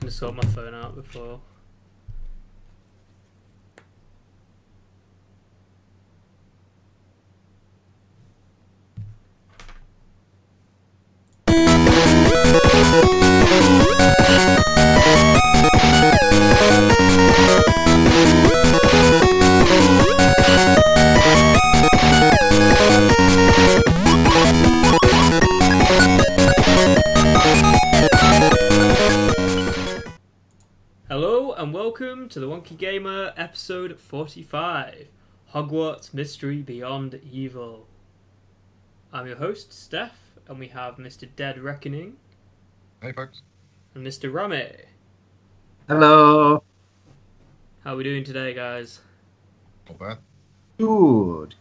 gonna sort my phone out before. Hello and welcome to the Wonky Gamer episode 45, Hogwarts Mystery Beyond Evil. I'm your host, Steph, and we have Mr. Dead Reckoning. Hey folks. And Mr. Rami. Hello. How are we doing today, guys? Not bad. Good.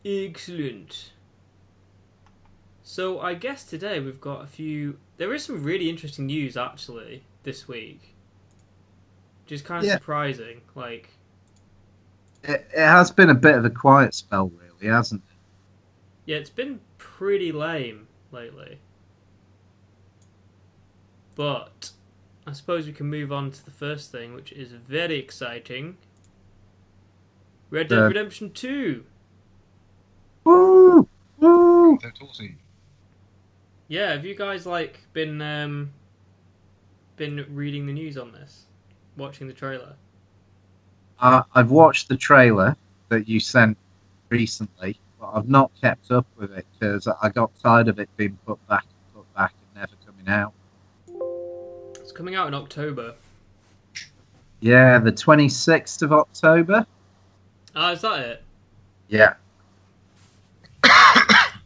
Excellent. So I guess today we've got a few... There is some really interesting news, actually, this week. Which is kind of surprising. Like, It has been a bit of a quiet spell, really, hasn't it? yeah, it's been pretty lame lately. But I suppose we can move on to the first thing, which is very exciting. Red Dead Redemption 2. Woo! Woo! They're tossy. Yeah, have you guys been reading the news on this? Watching the trailer? I've watched the trailer that you sent recently, but I've not kept up with it because I got tired of it being put back and never coming out. It's coming out in October. Yeah, the 26th of October. Ah, is that it? Yeah.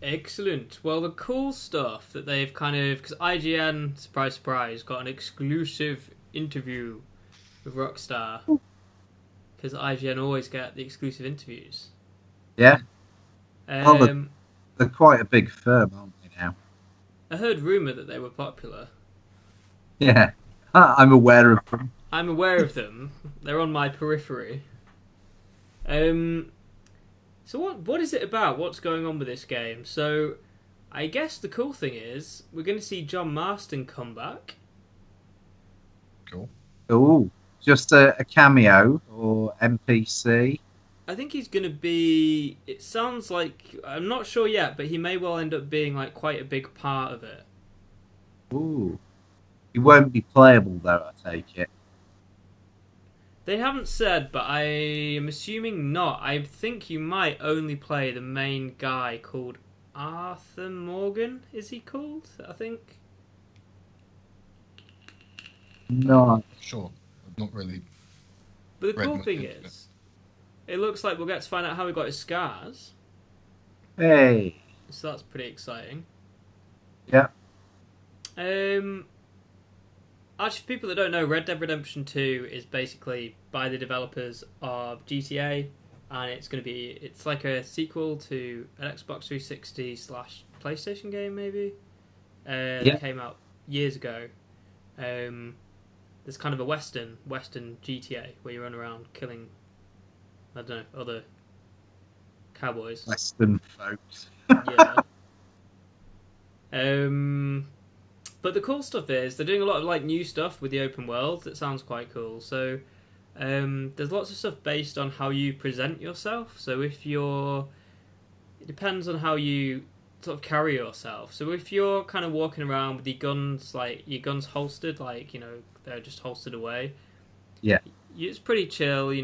Excellent. Well, the cool stuff that they've because IGN, surprise, surprise, got an exclusive interview with Rockstar. Because IGN always get the exclusive interviews. Yeah. Well, they're quite a big firm, aren't they now? I heard rumour that they were popular. Yeah. I'm aware of them. I'm aware of them. They're on my periphery. So what is it about? What's going on with this game? So, I guess the cool thing is we're going to see John Marston come back. Cool. Oh, just a cameo or NPC? I think he's going to be... It sounds like... I'm not sure yet, but he may well end up being quite a big part of it. Ooh. He won't be playable, though, I take it. They haven't said, but I am assuming not. I think you might only play the main guy called Arthur Morgan, is he called? I think. No. Sure. Not really. But the cool thing is, it looks like we'll get to find out how he got his scars. Hey. So that's pretty exciting. Yeah. Actually, for people that don't know, Red Dead Redemption 2 is basically by the developers of GTA, and it's like a sequel to an Xbox 360 / PlayStation game, maybe. That came out years ago. There's kind of a Western GTA where you run around killing, I don't know, other cowboys. Western folks. Yeah. But the cool stuff is they're doing a lot of new stuff with the open world that sounds quite cool. So there's lots of stuff based on how you present yourself. So it depends on how you sort of carry yourself. So if you're kind of walking around with your guns holstered, they're just holstered away. Yeah. It's pretty chill, you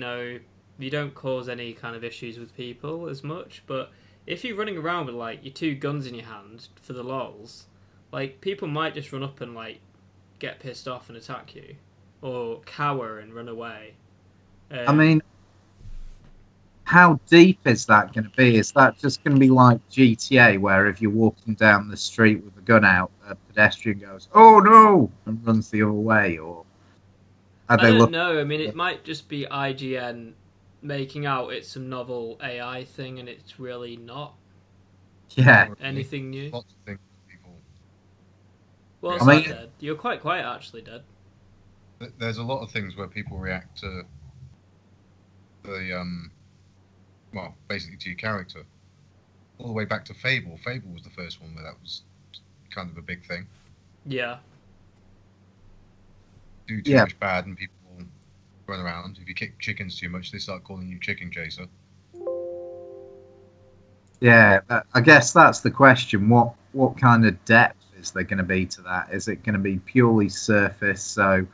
don't cause any kind of issues with people as much. But if you're running around with your two guns in your hand for the lols, people might just run up and, get pissed off and attack you. Or cower and run away. I mean, how deep is that going to be? Is that just going to be like GTA, where if you're walking down the street with a gun out, a pedestrian goes, "Oh no!" and runs the other way? Or I don't know. I mean, it might just be IGN making out it's some novel AI thing and it's really not anything new. Lots of things. Well, Dead? You're quite quiet, actually, Dead. There's a lot of things where people react to the, basically to your character. All the way back to Fable. Fable was the first one where that was kind of a big thing. Yeah. do too much bad and people run around. If you kick chickens too much, they start calling you chicken chaser. Yeah, I guess that's the question. What kind of depth is there going to be to that? Is it going to be purely surface? So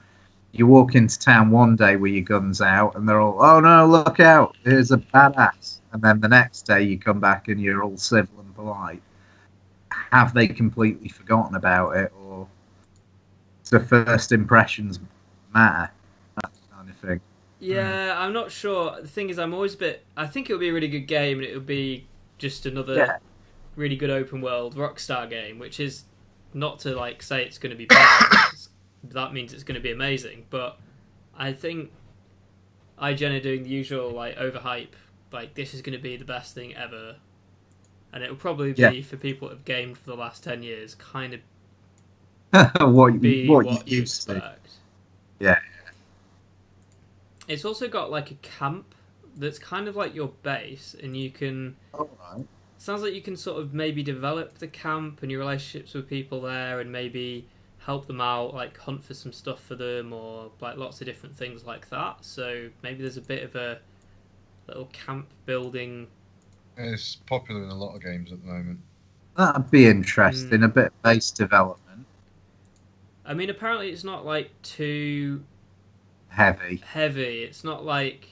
you walk into town one day with your guns out, and they're all, "Oh no, look out! Here's a badass." And then the next day you come back and you're all civil and polite. Have they completely forgotten about it, or do first impressions matter? That kind of thing. Yeah, I'm not sure. The thing is, I'm always a bit. I think it would be a really good game, and it would be just another really good open world Rockstar game, which is not to like say it's going to be bad. That means it's going to be amazing. But I think IGN are doing the usual like overhype, like this is going to be the best thing ever, and it will probably be for people that have gamed for the last 10 years, kind of what you used to. expect. Yeah. It's also got like a camp that's kind of like your base, and you can. Alright. Sounds like you can sort of maybe develop the camp and your relationships with people there, and maybe help them out, like hunt for some stuff for them, or like lots of different things like that. So maybe there's a bit of a little camp building. It's popular in a lot of games at the moment. That'd be interesting. A bit of base development. I mean, apparently it's not like too Heavy. It's not like.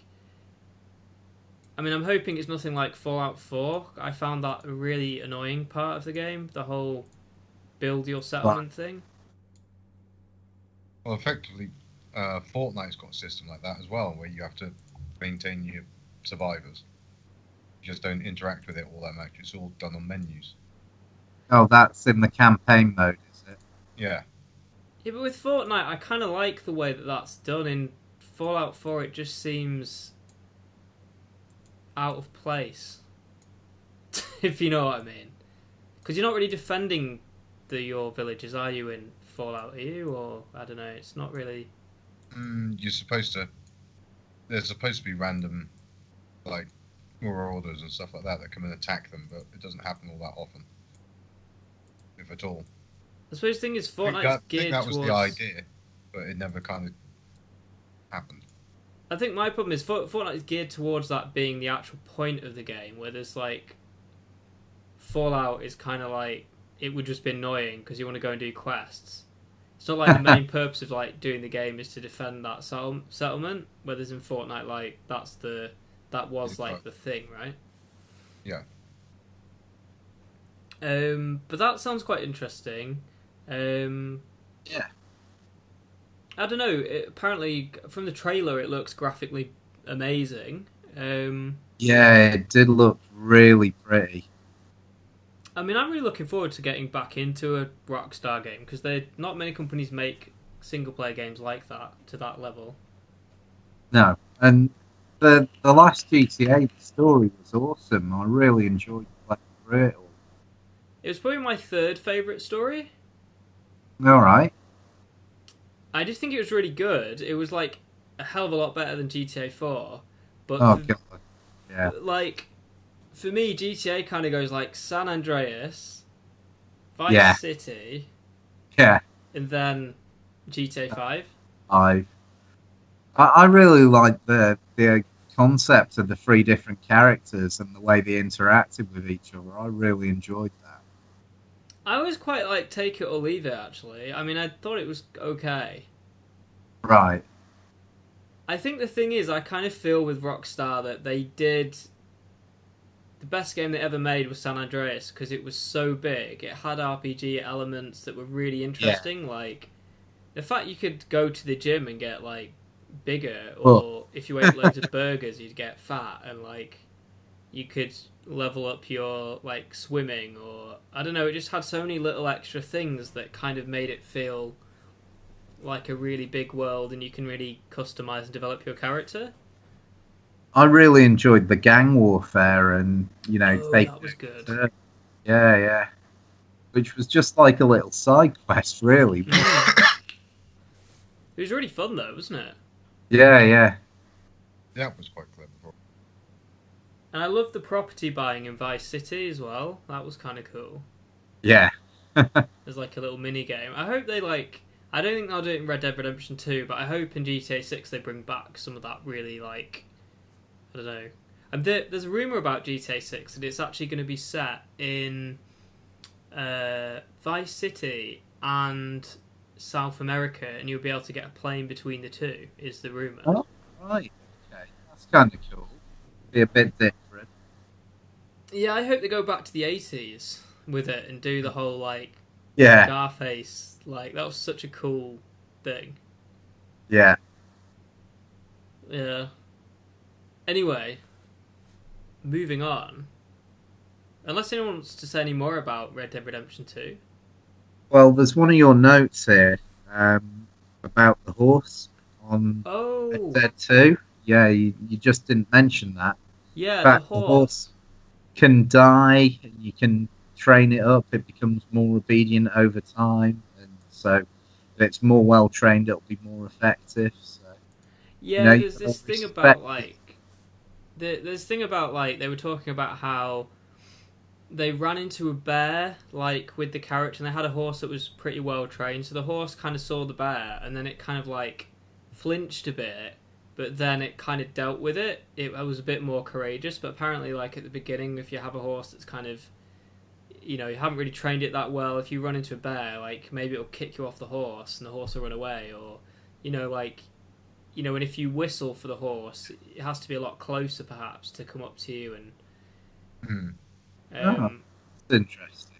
I mean, I'm hoping it's nothing like Fallout 4. I found that a really annoying part of the game, the whole build your settlement thing. Well, effectively, Fortnite's got a system like that as well, where you have to maintain your survivors. You just don't interact with it all that much. It's all done on menus. Oh, that's in the campaign mode, is it? Yeah. Yeah, but with Fortnite, I kind of like the way that that's done. In Fallout 4, it just seems out of place, if you know what I mean. Because you're not really defending your villages, are you, in Fallout? Are you? Or, I don't know, it's not really... You're supposed to... There's supposed to be random, like, marauders and stuff like that that come and attack them, but it doesn't happen all that often. If at all. I suppose the thing is, Fortnite's I geared think that was towards... the idea, but it never kind of happened. I think my problem is Fortnite is geared towards that being the actual point of the game, where there's like Fallout is kind of like it would just be annoying because you want to go and do quests. It's not like the main purpose of like doing the game is to defend that settlement. Whereas in Fortnite, like that was like the thing, right? Yeah. But that sounds quite interesting. Yeah. I don't know. Apparently, from the trailer, it looks graphically amazing. Yeah, it did look really pretty. I mean, I'm really looking forward to getting back into a Rockstar game, because not many companies make single-player games like that, to that level. No, and the last GTA, the story was awesome. I really enjoyed playing through it all. It was probably my third favourite story. Alright. I just think it was really good. It was like a hell of a lot better than GTA 4. But God. Yeah. like, for me, GTA kind of goes like San Andreas, Vice City, and then GTA 5. I really like the concept of the three different characters and the way they interacted with each other. I really enjoyed that. I always quite like Take It or Leave It, actually. I mean, I thought it was okay. Right. I think the thing is, I kind of feel with Rockstar that they did... The best game they ever made was San Andreas, because it was so big. It had RPG elements that were really interesting, like... The fact you could go to the gym and get, like, bigger, or if you ate loads of burgers, you'd get fat, and, like, you could level up your, like, swimming, or... I don't know, it just had so many little extra things that kind of made it feel like a really big world, and you can really customize and develop your character. I really enjoyed the gang warfare, and, you know... that was good. Yeah. Which was just like a little side quest, really. It was really fun, though, wasn't it? Yeah. Yeah, it was quite clever. And I loved the property buying in Vice City as well. That was kind of cool. Yeah. There's like a little mini game. I hope they like I don't think they'll do it in Red Dead Redemption 2, but I hope in GTA 6 they bring back some of that really, like, I don't know. And there's a rumour about GTA 6 that it's actually going to be set in Vice City and South America, and you'll be able to get a plane between the two, is the rumour. Oh, right. Okay. That's kind of cool. Be a bit different. Yeah, I hope they go back to the 80s with it and do the whole, like, Yeah. Scarface. Like, that was such a cool thing. Yeah. Yeah. Anyway, moving on. Unless anyone wants to say any more about Red Dead Redemption 2. Well, there's one of your notes here about the horse on Oh, Red Dead 2. Yeah, you just didn't mention that. yeah, In fact, the horse. can die, and you can train it up. It becomes more obedient over time, and so if it's more well trained, it'll be more effective. So Yeah, know, there's this thing respect about, it. like... There's this thing about, like, they were talking about how they ran into a bear, like, with the character, and they had a horse that was pretty well trained, so the horse kind of saw the bear, and then it kind of, like, flinched a bit, but then it kind of dealt with it. It was a bit more courageous, but apparently, like, at the beginning, if you have a horse that's kind of, you know, you haven't really trained it that well, if you run into a bear, like, maybe it'll kick you off the horse, and the horse will run away, or, you know, like, you know, and if you whistle for the horse, it has to be a lot closer, perhaps, to come up to you, and... Oh, that's interesting.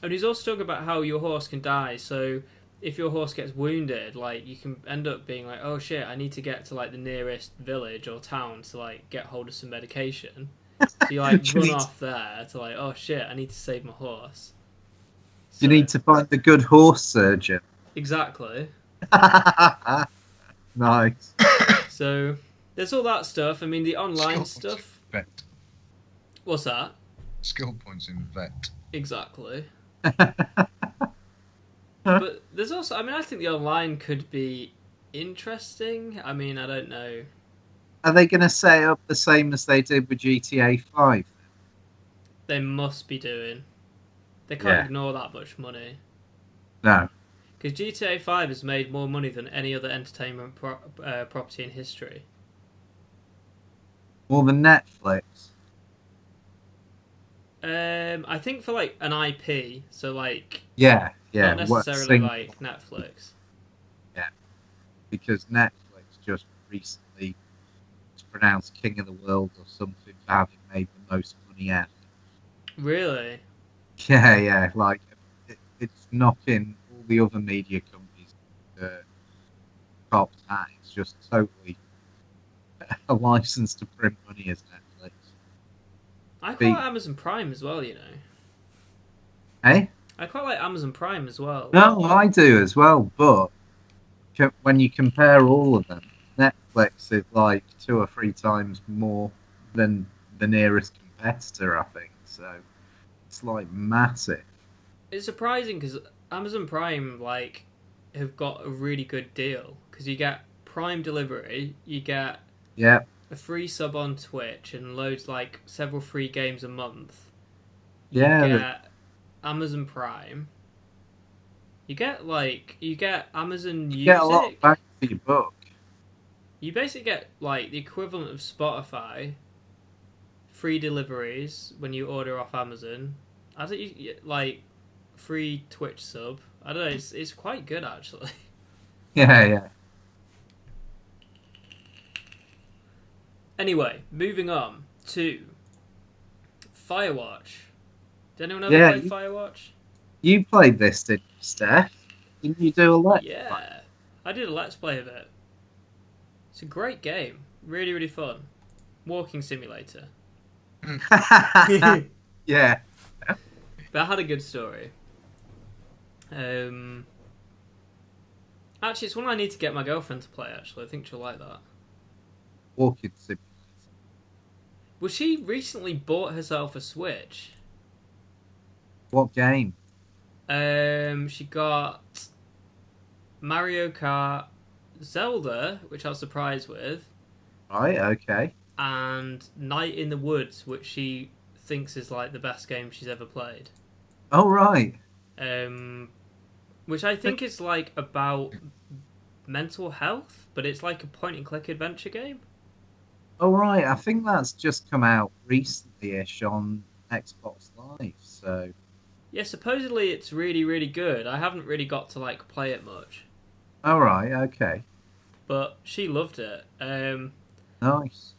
And he's also talking about how your horse can die, so if your horse gets wounded, like, you can end up being like, oh shit, I need to get to, like, the nearest village or town to, like, get hold of some medication. So you, like, You run need- off there to, like, oh shit, I need to save my horse. You So- need to find the good horse surgeon. Exactly. Nice. So, there's all that stuff. I mean, the online Skill points stuff... in vet. What's that? Skill points in vet. Exactly. But there's also, I mean, I think the online could be interesting. I mean, I don't know. Are they going to set up the same as they did with GTA 5? They must be doing. They can't Yeah. ignore that much money. No. Because GTA 5 has made more money than any other entertainment property in history. More than Netflix. I think for, like, an IP, so, like, Yeah, yeah. not what necessarily single- like Netflix. Because Netflix just recently was pronounced king of the world or something for having made the most money ever. Really? Yeah, yeah. Like, it's knocking all the other media companies top 10. It's just totally a license to print money as Netflix. I quite Big. like Amazon Prime as well, you know. Hey? I quite like Amazon Prime as well. No, I do as well, but when you compare all of them, Netflix is like 2 or 3 times more than the nearest competitor, I think. So it's like massive. It's surprising because Amazon Prime, like, have got a really good deal. Because you get Prime delivery, you get Yeah, a free sub on Twitch, and loads, like, several free games a month. yeah. You get Amazon Prime. You get Amazon You Music. get a lot back for your buck. You basically get, like, the equivalent of Spotify. Free deliveries when you order off Amazon. I don't like free Twitch sub. I don't know. It's quite good actually. Yeah, yeah. Anyway, moving on to Firewatch. Did anyone ever Yeah, play you- Firewatch? You played this, didn't you, Steph? Didn't you do a let's play? Yeah, I did a let's play of it. It's a great game. Really, really fun. Walking simulator. Yeah. But I had a good story. Actually, it's one I need to get my girlfriend to play, actually. I think she'll like that. Walking simulator. Well, she recently bought herself a Switch. What game? She got Mario Kart, Zelda, which I was surprised with, Right, okay. and Night in the Woods, which she thinks is like the best game she's ever played. Oh, right. which I think is like about mental health, but it's like a point-and-click adventure game. Oh right, I think that's just come out recently-ish on Xbox Live. So Yeah, supposedly it's really, really good. I haven't really got to like play it much, all right, okay, but she loved it. nice.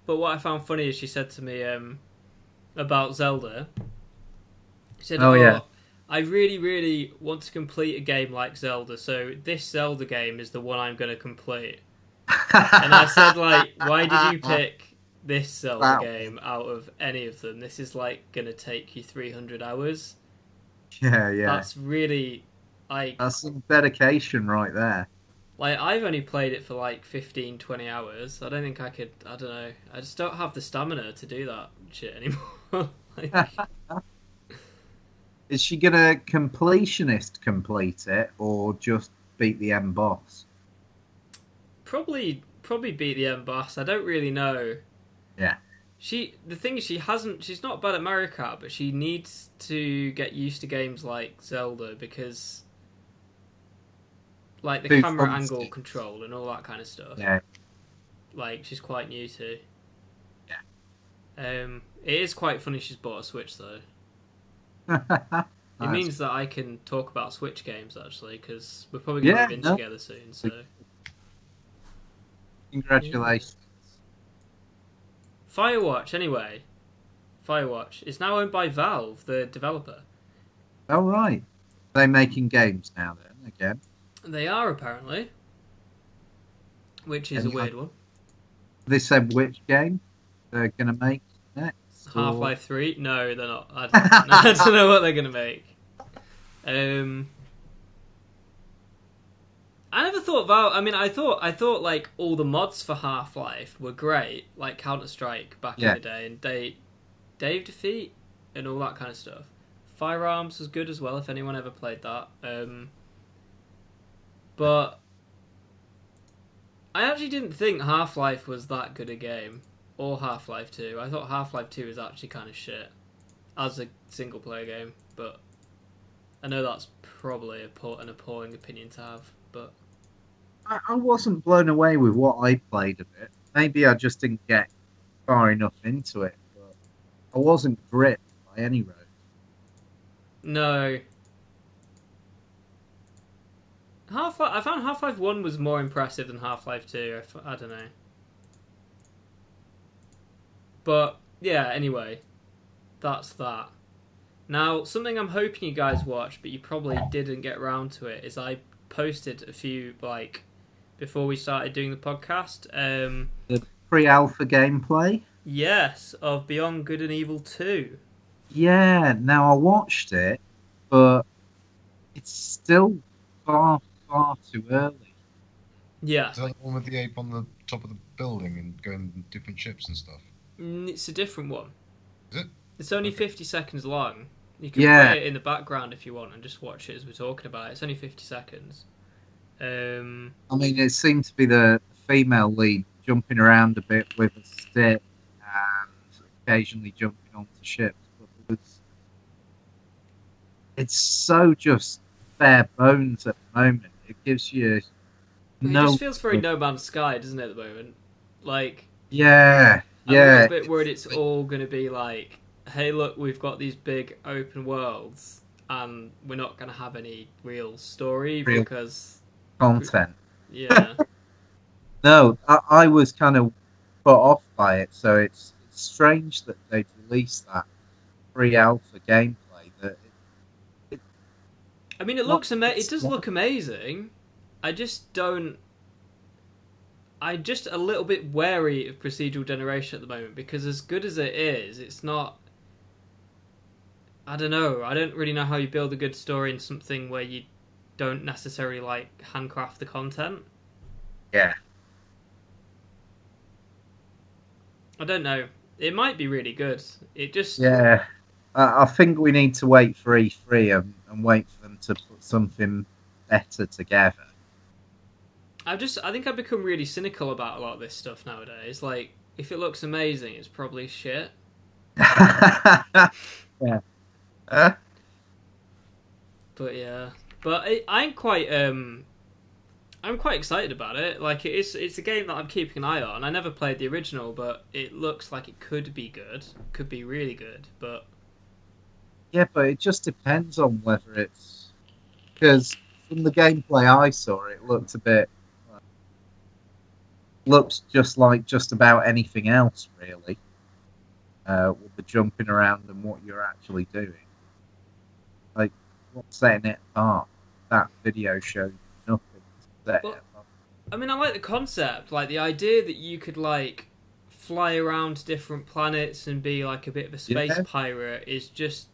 But what I found funny is she said to me about Zelda. She said, Oh yeah. "Oh, I really, really want to complete a game like Zelda, so this Zelda game is the one I'm going to complete." And I said, like, why did you pick this Zelda game out of any of them? This is like going to take you 300 hours. Yeah, yeah. That's really like That's some dedication right there. Like, I've only played it for like 15, 20 hours. I don't think I could, I don't know. I just don't have the stamina to do that shit anymore. Like, Is she gonna completionist complete it or just beat the end boss? probably beat the end boss. I don't really know. Yeah. The thing is, she's not bad at Mario Kart, but she needs to get used to games like Zelda because, like, the camera angle control and all that kind of stuff. Yeah. Like, she's quite new to. Yeah. It is quite funny she's bought a Switch, though. Nice. It means that I can talk about Switch games, actually, because we're probably going to move in together soon, so... Congratulations. Firewatch, anyway. Firewatch is now owned by Valve, the developer. Oh, right. They're making games now, then, again. They are, apparently. Which is a weird one. They said which game they're going to make next? Half-Life 3? No, they're not. I don't know what they're going to make. I never thought Valve... I mean, I thought like, all the mods for Half-Life were great, like Counter-Strike back in the day, and Dave Defeat and all that kind of stuff. Firearms was good as well, if anyone ever played that. But I actually didn't think Half-Life was that good a game, or Half-Life 2. I thought Half-Life 2 was actually kind of shit as a single-player game, but I know that's probably an appalling opinion to have, but... I wasn't blown away with what I played of it. Maybe I just didn't get far enough into it, but I wasn't gripped by any road. No. I found Half-Life 1 was more impressive than Half-Life 2. I don't know. But, yeah, anyway. That's that. Now, something I'm hoping you guys watched, but you probably didn't get around to it, is I posted a few, like, before we started doing the podcast. The pre-alpha gameplay? Yes, of Beyond Good and Evil 2. Yeah, now I watched it, but it's still far too early. Yeah. Is that the one with the ape on the top of the building and going in different ships and stuff? It's a different one. Is it? It's only 50 seconds long. You can play it in the background if you want and just watch it as we're talking about it. It's only 50 seconds. I mean, it seemed to be the female lead jumping around a bit with a stick and occasionally jumping onto ships. But it's so just bare bones at the moment. It gives you It just feels very No Man's Sky, doesn't it, at the moment? Like... Yeah. I'm a little bit worried it's all going to be like, hey, look, we've got these big open worlds, and we're not going to have any real story because... content. Yeah. No, I was kind of put off by it, so it's strange that they've released that pre-alpha gameplay. I mean, it looks it does look amazing. I'm just a little bit wary of procedural generation at the moment, because as good as it is, it's not... I don't know. I don't really know how you build a good story in something where you don't necessarily, like, handcraft the content. Yeah. I don't know. It might be really good. It just... Yeah. I think we need to wait for E3 and wait for them to put something better together. I think I've become really cynical about a lot of this stuff nowadays. Like, if it looks amazing, it's probably shit. Yeah. But yeah. But I'm quite excited about it. Like it's a game that I'm keeping an eye on. I never played the original, but it looks like it could be good. Could be really good, but Yeah, but it just depends on whether it's because from the gameplay I saw, it looked a bit looks just like just about anything else, really. With the jumping around and what you're actually doing. Like, what's setting it apart? That video showed nothing to set it apart. I mean, I like the concept, like the idea that you could like fly around to different planets and be like a bit of a space pirate is just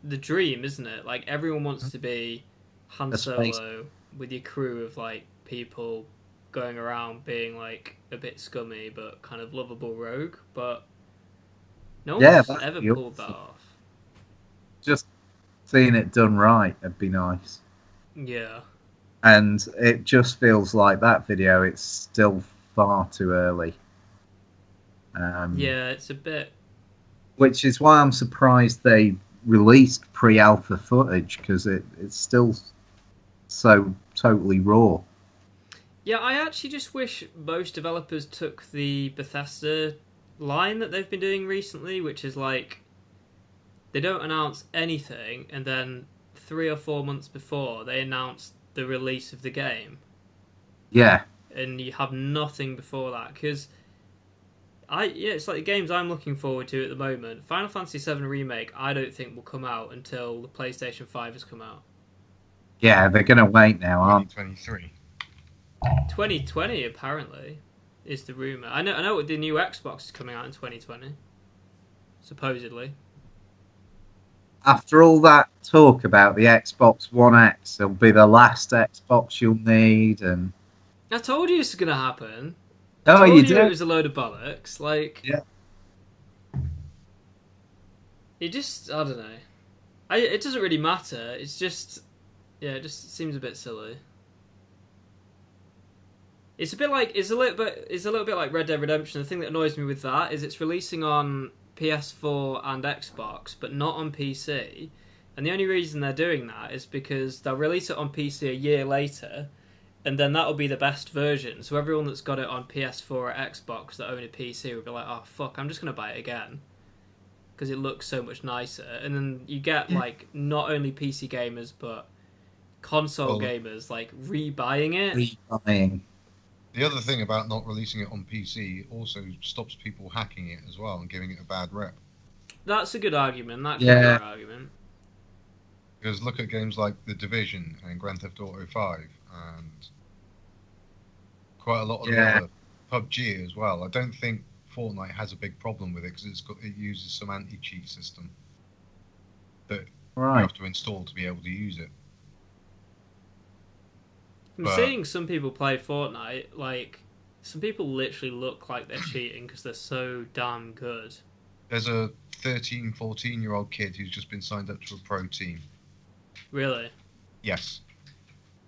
the dream, isn't it? Like everyone wants to be Han Solo with your crew of like people going around being like a bit scummy but kind of lovable rogue, but no one's ever pulled that off. Just seeing it done right would be nice. Yeah. And it just feels like that video, it's still far too early. Yeah, it's a bit... Which is why I'm surprised they released pre-alpha footage, because it's still so totally raw. Yeah, I actually just wish most developers took the Bethesda line that they've been doing recently, which is like they don't announce anything and then 3 or 4 months before they announce the release of the game. Yeah. And you have nothing before that, because it's like the games I'm looking forward to at the moment. Final Fantasy VII Remake I don't think will come out until the PlayStation 5 has come out. Yeah, they're going to wait now, aren't they? 2023. 2020 apparently is the rumour. I know the new Xbox is coming out in 2020. Supposedly. After all that talk about the Xbox One X, it'll be the last Xbox you'll need, and I told you this was gonna happen. Oh, I told you you did? it was a load of bollocks. Like, yeah, it just, I don't know. It doesn't really matter. It's just, yeah, it just seems a bit silly. It's a little bit like Red Dead Redemption. The thing that annoys me with that is it's releasing on PS4 and Xbox, but not on PC. And the only reason they're doing that is because they'll release it on PC a year later, and then that'll be the best version. So everyone that's got it on PS4 or Xbox that own a PC will be like, oh fuck, I'm just going to buy it again. Because it looks so much nicer. And then you get like not only PC gamers, but console gamers like rebuying it. Rebuying. The other thing about not releasing it on PC also stops people hacking it as well and giving it a bad rep. That's a good argument. That could be an argument. Because look at games like The Division and Grand Theft Auto 5 and quite a lot of the other PUBG as well. I don't think Fortnite has a big problem with it because it uses some anti-cheat system that you have to install to be able to use it. I'm seeing some people play Fortnite, like, some people literally look like they're cheating because they're so damn good. There's a 13, 14-year-old kid who's just been signed up to a pro team. Really? Yes.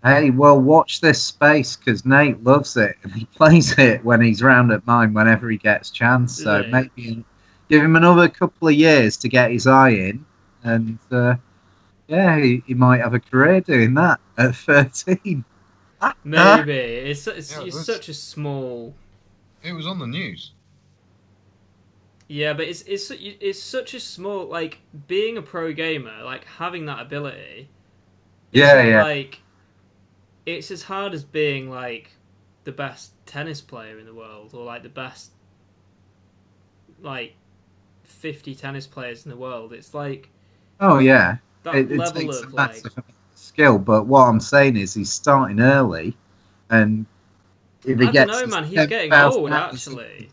Hey, well, watch this space, because Nate loves it, and he plays it when he's round at mine whenever he gets chance, so maybe give him another couple of years to get his eye in, and, he might have a career doing that at 13. Maybe. It's such a small... It was on the news. Yeah, but it's such a small... Like, being a pro gamer, like, having that ability... Like, it's as hard as being, like, the best tennis player in the world, or, like, the best, like, 50 tennis players in the world. It's like... Oh, yeah. That level of, like... skill, but what I'm saying is he's starting early, and if he gets... I don't know, man, he's getting old, actually.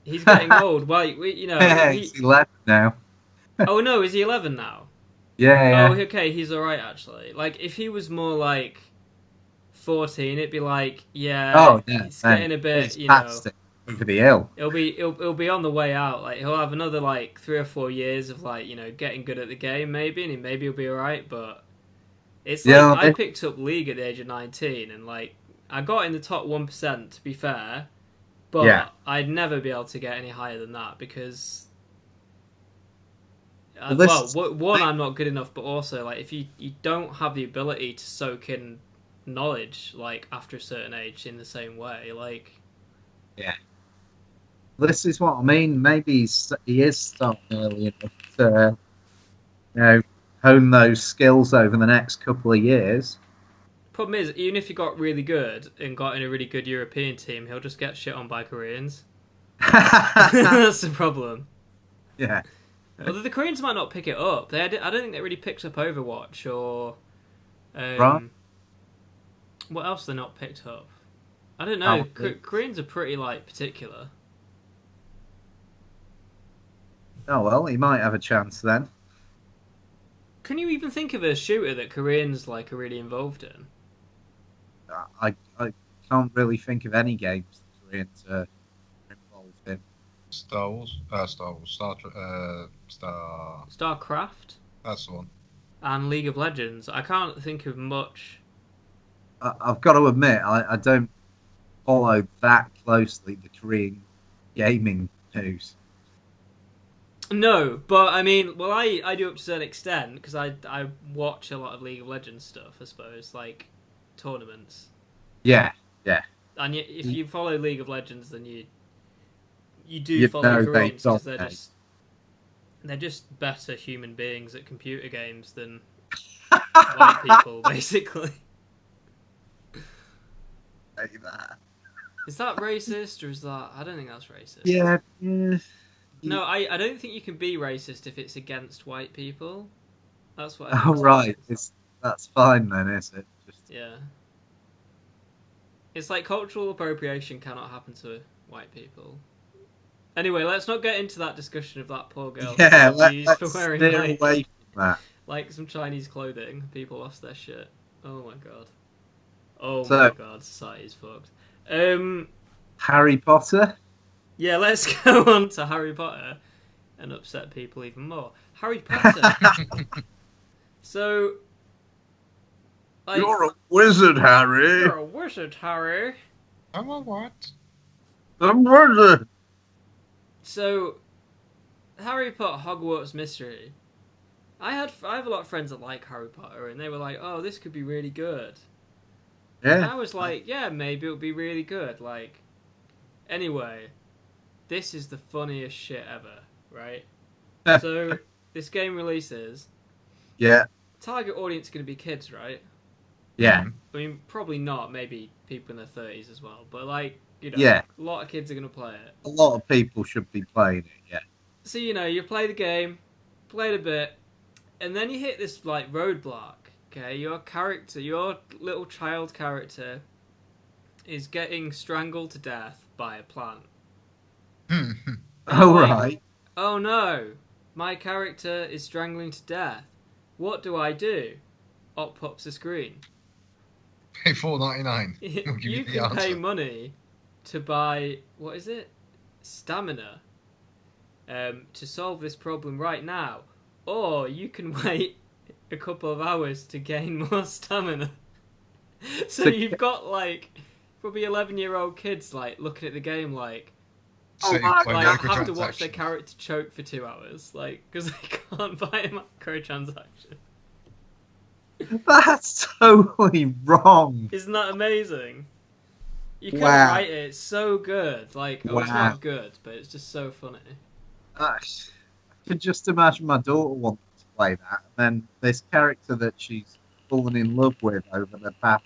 He's getting old. Well, he's 11 now. Oh, no, is he 11 now? Yeah. Oh, okay, he's alright, actually. Like, if he was more, like, 14, it'd be like, he's getting a bit, Over the hill. It'll be on the way out. Like, he'll have another, like, 3 or 4 years of, like, getting good at the game, maybe, and maybe he'll be alright, but... It's like, I picked up League at the age of 19, and, like, I got in the top 1%, to be fair, but I'd never be able to get any higher than that, because One, I'm not good enough, but also like if you don't have the ability to soak in knowledge like after a certain age in the same way, like yeah. This is what I mean. Maybe he is starting early enough to, hone those skills over the next couple of years. Problem is, even if he got really good and got in a really good European team, he'll just get shit on by Koreans. That's the problem. Yeah. Although the Koreans might not pick it up. I don't think they really picked up Overwatch or... Right. What else they not picked up? I don't know. Koreans are pretty, like, particular. Oh, well, he might have a chance then. Can you even think of a shooter that Koreans, like, are really involved in? I can't really think of any games that Koreans are involved in. StarCraft. That's the one. And League of Legends. I can't think of much. I've got to admit, I don't follow that closely the Korean gaming news. No, but I mean, well, I do up to a certain extent because I watch a lot of League of Legends stuff, I suppose, like tournaments. Yeah, yeah. And if you follow League of Legends, then you do follow Koreans because they're just better human beings at computer games than white people, basically. Say that. Is that racist or is that? I don't think that's racist. Yeah. No, I don't think you can be racist if it's against white people. That's what. Oh right, that's fine then, is it? Yeah. It's like cultural appropriation cannot happen to white people. Anyway, let's not get into that discussion of that poor girl. Yeah, let's for wearing away from that. Like some Chinese clothing. People lost their shit. Oh my god. Oh my god, society's fucked. Harry Potter? Yeah, let's go on to Harry Potter and upset people even more. Harry Potter. So... Like, you're a wizard, Harry. You're a wizard, Harry. I'm a what? A wizard. So, Harry Potter Hogwarts Mystery. I have a lot of friends that like Harry Potter, and they were like, "Oh, this could be really good." Yeah. And I was like, "Yeah, maybe it'll be really good." Like, anyway, this is the funniest shit ever, right? So, this game releases. Yeah. Target audience is going to be kids, right? Yeah. I mean, probably not. Maybe people in their 30s as well. But, like, yeah. A lot of kids are going to play it. A lot of people should be playing it, yeah. So, you play the game, played a bit, and then you hit this, like, roadblock, okay? Your little child character is getting strangled to death by a plant. Oh, right. Oh, no. My character is strangling to death. What do I do? Up pops the screen. Pay $4.99. You can pay money to buy, what is it? Stamina. To solve this problem right now. Or you can wait a couple of hours to gain more stamina. So you've got, like, probably 11-year-old kids, like, looking at the game like, have to watch their character choke for 2 hours, like, because they can't buy a microtransaction. That's totally wrong. Isn't that amazing? You can't write it. It's so good. Like, it's not good, but it's just so funny. I could just imagine my daughter wanting to play that, and then this character that she's fallen in love with over the past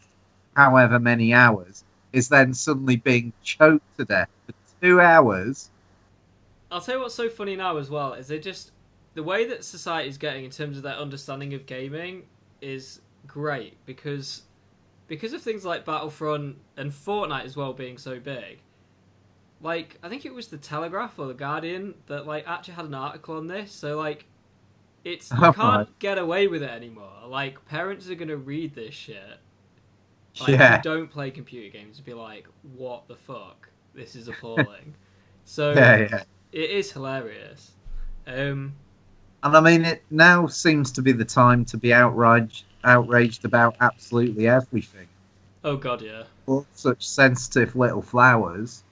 however many hours is then suddenly being choked to death for 2 hours. I'll tell you what's so funny now as well is the way that society's getting in terms of their understanding of gaming is great because of things like Battlefront and Fortnite as well being so big. Like, I think it was the Telegraph or the Guardian that like actually had an article on this. So like, you can't get away with it anymore. Like, parents are gonna read this shit. Like, if you don't play computer games, and be like, "What the fuck? This is appalling." So it is hilarious. And I mean, it now seems to be the time to be outraged about absolutely everything. Oh god, yeah. All such sensitive little flowers,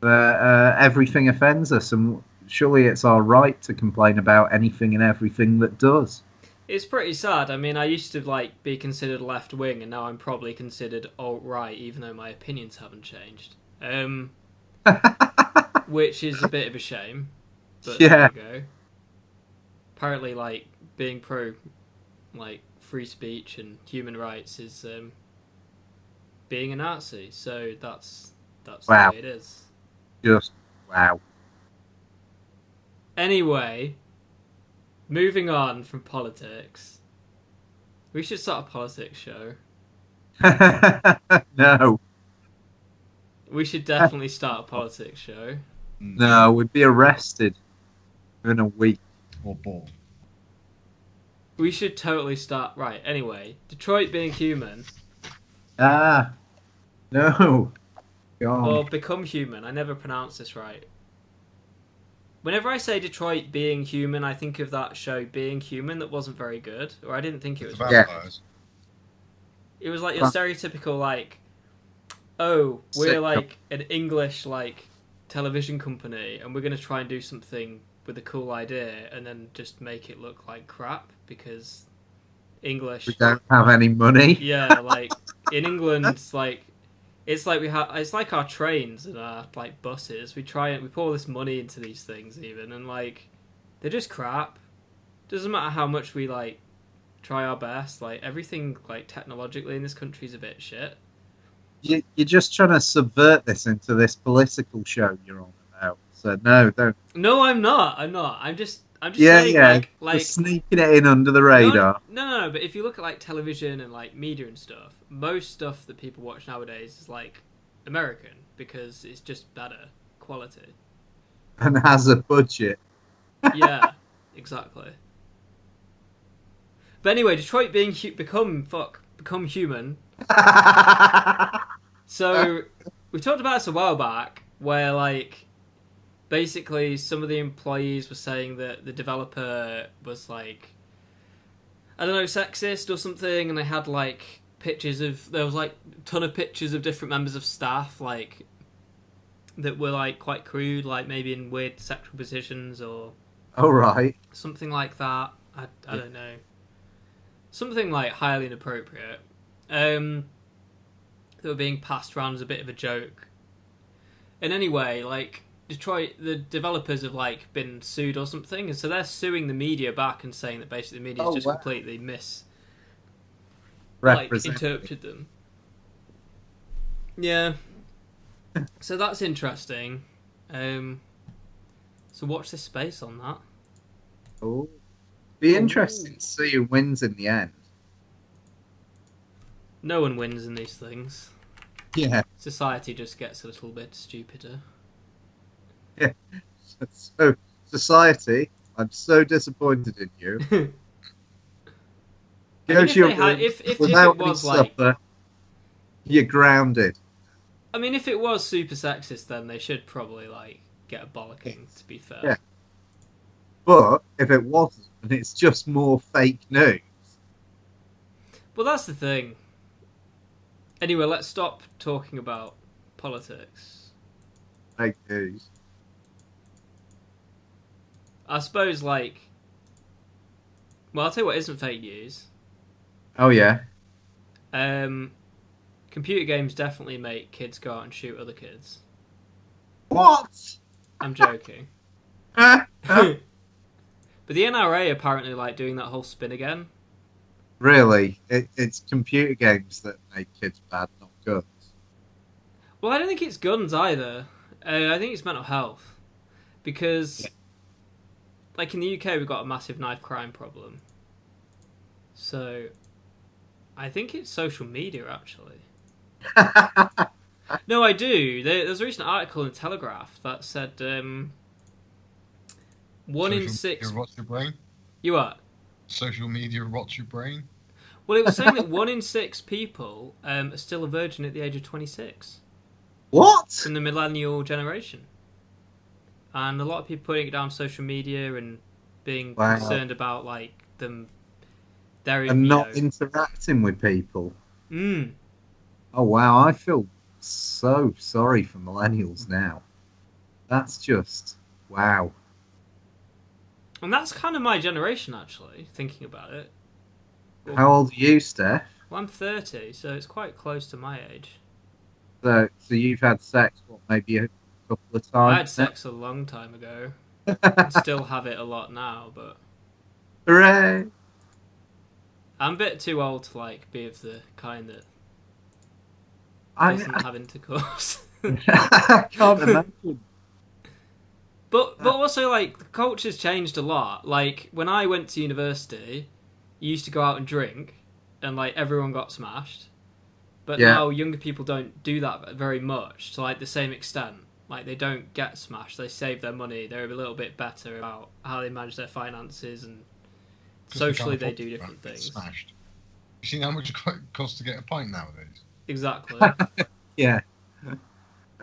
but everything offends us, and surely it's our right to complain about anything and everything that does. It's pretty sad. I mean, I used to like be considered left wing, and now I'm probably considered alt right, even though my opinions haven't changed. Which is a bit of a shame. But Yeah. there you go. Apparently, like being pro, like free speech and human rights is being a Nazi. So that's Wow. the way it is. Just wow. Anyway, moving on from politics, we should start a politics show. No, We should definitely start a politics show. no, we'd be arrested in a week. Or ball. We should totally start. Right, anyway, Detroit being human, Ah, no. God. or become human. I never pronounce this right. Whenever I say Detroit being human, I think of that show Being Human that wasn't very good, or I didn't think it was The very good. vampires. It was like your stereotypical, like, oh, we're like an English, like, television company, and we're going to try and do something with a cool idea, and then just make it look like crap, because English... We don't have any money. Yeah, like, in England, it's like our trains and our, like, buses. We pour all this money into these things, even, and, like, they're just crap. Doesn't matter how much we, like, try our best. Like, everything, like, technologically in this country is a bit shit. You're just trying to subvert this into this political show you're on about. So no, don't. No, I'm not. I'm just Yeah, saying, yeah. like Just sneaking it in under the radar. No, but if you look at, like, television and, like, media and stuff, most stuff that people watch nowadays is, like, American, because it's just better quality. And has a budget. Yeah, exactly. But anyway, Detroit being become human. So we talked about this a while back, where, like, basically some of the employees were saying that the developer was, like, I don't know, sexist or something, and they had, like, there was, like, a ton of pictures of different members of staff, like, that were, like, quite crude, like, maybe in weird sexual positions or All right. something like that. I don't know. Something, like, highly inappropriate. That were being passed around as a bit of a joke. And anyway, like, Detroit, the developers have, like, been sued or something, and so they're suing the media back and saying that basically the media's just completely interpreted them. Yeah. So that's interesting. So watch this space on that. Oh, be interesting to see who wins in the end. No one wins in these things. Yeah. Society just gets a little bit stupider. Yeah. So, society, I'm so disappointed in you. Go to your room if it without any was like, supper. You're grounded. I mean, if it was super sexist, then they should probably, like, get a bollocking, to be fair. Yeah. But if it wasn't, and it's just more fake news. Well, that's the thing. Anyway, let's stop talking about politics. Fake news. I suppose, like... Well, I'll tell you what isn't fake news. Oh, yeah. Computer games definitely make kids go out and shoot other kids. What? I'm joking. But the NRA apparently, like, doing that whole spin again. Really? It's computer games that make kids bad, not guns. Well, I don't think it's guns either. I think it's mental health. Because, like, in the UK, we've got a massive knife crime problem. So, I think it's social media, actually. No, I do. There's a recent article in the Telegraph that said 1 in 6... Rots your brain? You what? Social media rots your brain? Well, it was saying that 1 in 6 people are still a virgin at the age of 26. What? From the millennial generation. And a lot of people putting it down social media and being concerned about, like, them... And not interacting with people. Mm. Oh, wow. I feel so sorry for millennials now. That's just... Wow. And that's kind of my generation, actually, thinking about it. How old are you, Steph? Well, I'm 30, so it's quite close to my age. So you've had sex, what, maybe a couple of times? I had sex a long time ago. And still have it a lot now, but... Hooray! I'm a bit too old to, like, be of the kind that doesn't have intercourse. I can't imagine. But also, like, the culture's changed a lot. Like, when I went to university, you used to go out and drink, and, like, everyone got smashed. But now younger people don't do that very much, to, like, the same extent. Like, they don't get smashed. They save their money. They're a little bit better about how they manage their finances, and socially they do different things. Smashed. You seen how much it costs to get a pint nowadays? Exactly. Yeah.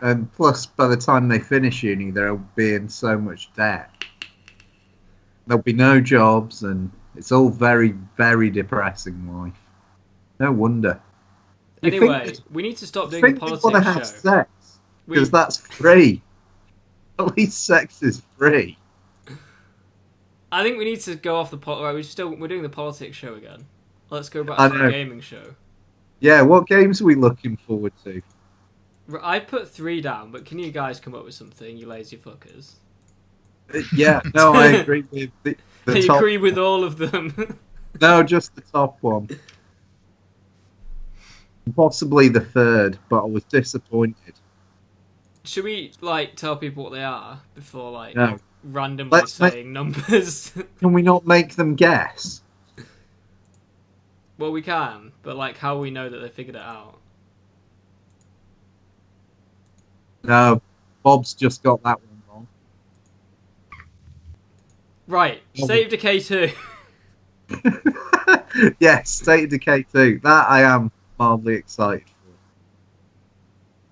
And plus, by the time they finish uni, they'll be in so much debt. There'll be no jobs, and it's all very, very depressing life. No wonder. Anyway, we need to stop doing the politics want to have sex, because that's free. At least sex is free. I think we need to go off the we're doing the politics show again. Let's go back to the gaming show. Yeah, what games are we looking forward to? I put 3 down, but can you guys come up with something, you lazy fuckers? Yeah, no, I agree with the I top agree with all of them. No, just the top one. Possibly the third, but I was disappointed. Should we, like, tell people what they are before, like, No. randomly saying numbers? Can we not make them guess? Well, we can, but, like, how will we know that they figured it out? No, Bob's just got that one wrong. Right, State of Decay 2. Yes, State of Decay 2. That I am mildly excited for.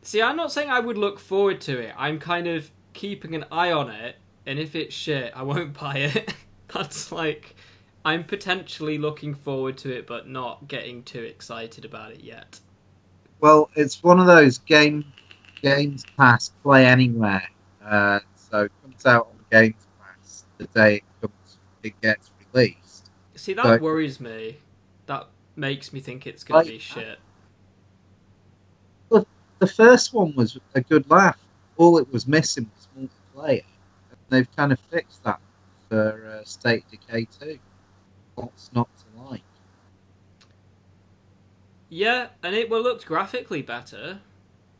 See, I'm not saying I would look forward to it. I'm kind of keeping an eye on it, and if it's shit, I won't buy it. That's like... I'm potentially looking forward to it, but not getting too excited about it yet. Well, it's one of those Games Pass play anywhere. So it comes out on Games Pass the day it gets released. See, that worries me. That makes me think it's going to be shit. The first one was a good laugh. All it was missing was multiplayer. And they've kind of fixed that for State of Decay 2. What's not to like? Yeah, and it looked graphically better,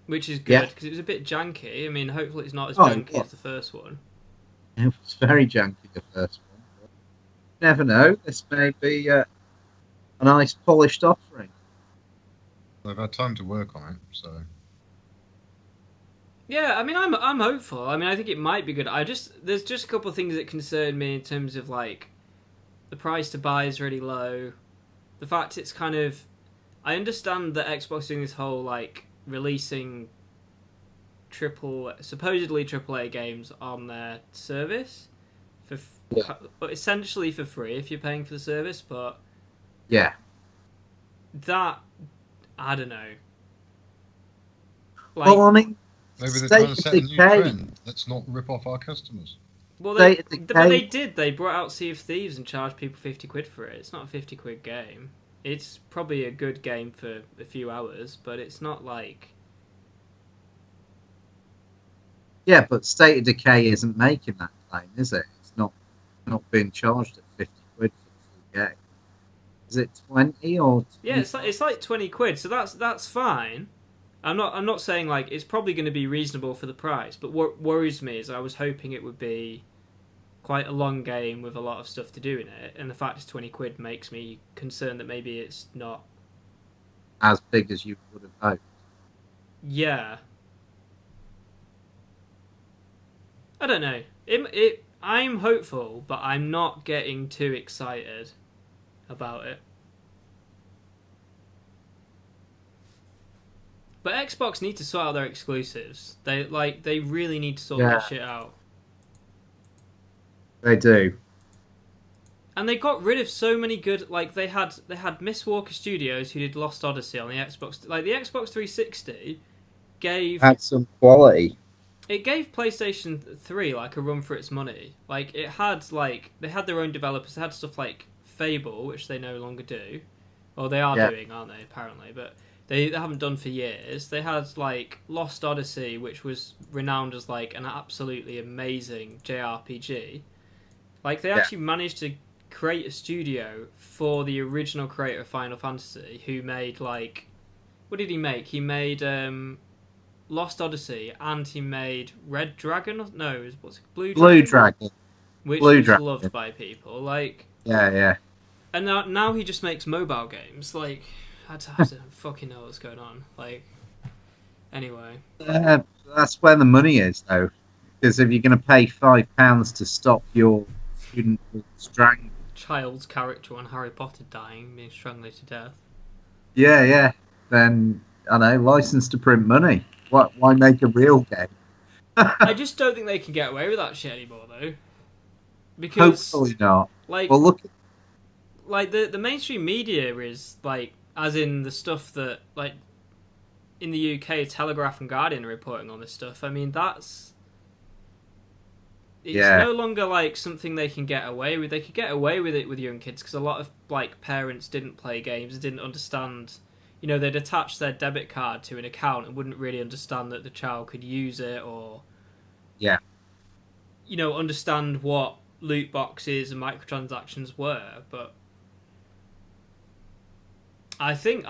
which is good, because it was a bit janky. I mean, hopefully it's not as janky as the first one. It was very janky, the first one. But you never know. This may be a nice polished offering. I've had time to work on it, so... Yeah, I mean, I'm hopeful. I mean, I think it might be good. There's just a couple of things that concern me in terms of, like, the price to buy is really low. The fact it's kind of... I understand that Xbox is doing this whole, like, releasing supposedly AAA games on their service, but essentially for free if you're paying for the service, but... Yeah. That... I don't know. Like, well, I mean... Maybe they're trying to set a new trend. Let's not rip off our customers. Well, they did. They brought out Sea of Thieves and charged people 50 quid for it. It's not a 50 quid game. It's probably a good game for a few hours, but it's not like... Yeah, but State of Decay isn't making that claim, is it? It's not being charged at 50 quid for the game. Is it 20 or... 20? Yeah, it's like 20 quid, so that's fine. I'm not saying, like, it's probably going to be reasonable for the price, but what worries me is I was hoping it would be quite a long game with a lot of stuff to do in it, and the fact it's 20 quid makes me concerned that maybe it's not... as big as you would have hoped. Yeah. I don't know. I'm hopeful, but I'm not getting too excited about it. But Xbox need to sort out their exclusives. They really need to sort that shit out. They do. And they got rid of so many good... Like, they had Miss Walker Studios, who did Lost Odyssey on the Xbox... Like, the Xbox 360 had some quality. it gave PlayStation 3 like a run for its money. Like it had they had their own developers. They had stuff like Fable, which they no longer do, or they are doing, aren't they? Apparently, but they haven't done for years. They had like Lost Odyssey, which was renowned as like an absolutely amazing JRPG. Like they actually managed to create a studio for the original creator of Final Fantasy, who made like, what did he make? He made Lost Odyssey, and he made Red Dragon. No, what's it? Blue Dragon, which was loved by people. Like, yeah. And now he just makes mobile games. Like, I don't fucking know what's going on. Like, anyway. That's where the money is, though. Because if you're going to pay £5 to stop your student strangling, child's character on Harry Potter dying, being strangled to death. Yeah. Then I know, license to print money. Why make a real game? I just don't think they can get away with that shit anymore, though. Because hopefully not. Like, well, look. Like the mainstream media is like, as in the stuff that like in the UK, Telegraph and Guardian are reporting on this stuff. I mean, it's no longer like something they can get away with. They could get away with it with young kids because a lot of like parents didn't play games, didn't understand. You know, they'd attach their debit card to an account and wouldn't really understand that the child could use it, or understand what loot boxes and microtransactions were. But I think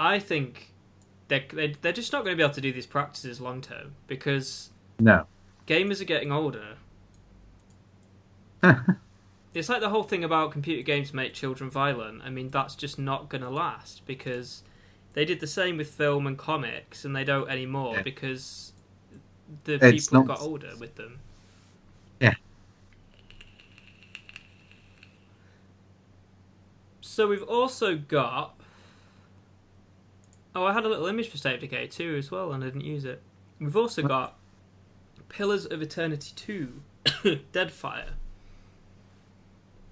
they're just not going to be able to do these practices long term because gamers are getting older. It's like the whole thing about computer games make children violent. I mean, that's just not going to last because they did the same with film and comics, and they don't anymore because the people got older with them. Yeah. So we've also got... Oh, I had a little image for State of Decay 2 as well, and I didn't use it. We've also got Pillars of Eternity 2, Deadfire,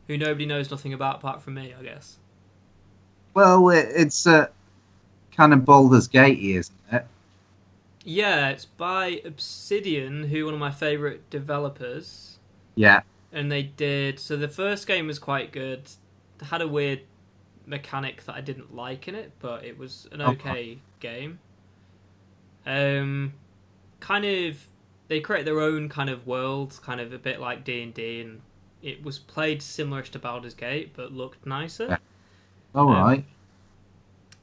who nobody knows nothing about apart from me, I guess. Well, it's kind of Baldur's Gate-y, isn't it? Yeah, it's by Obsidian, who are one of my favourite developers. Yeah. And they did... So the first game was quite good. It had a weird mechanic that I didn't like in it, but it was an okay game. Kind of... They create their own kind of world, kind of a bit like D&D, and it was played similar-ish to Baldur's Gate, but looked nicer. Yeah. All right.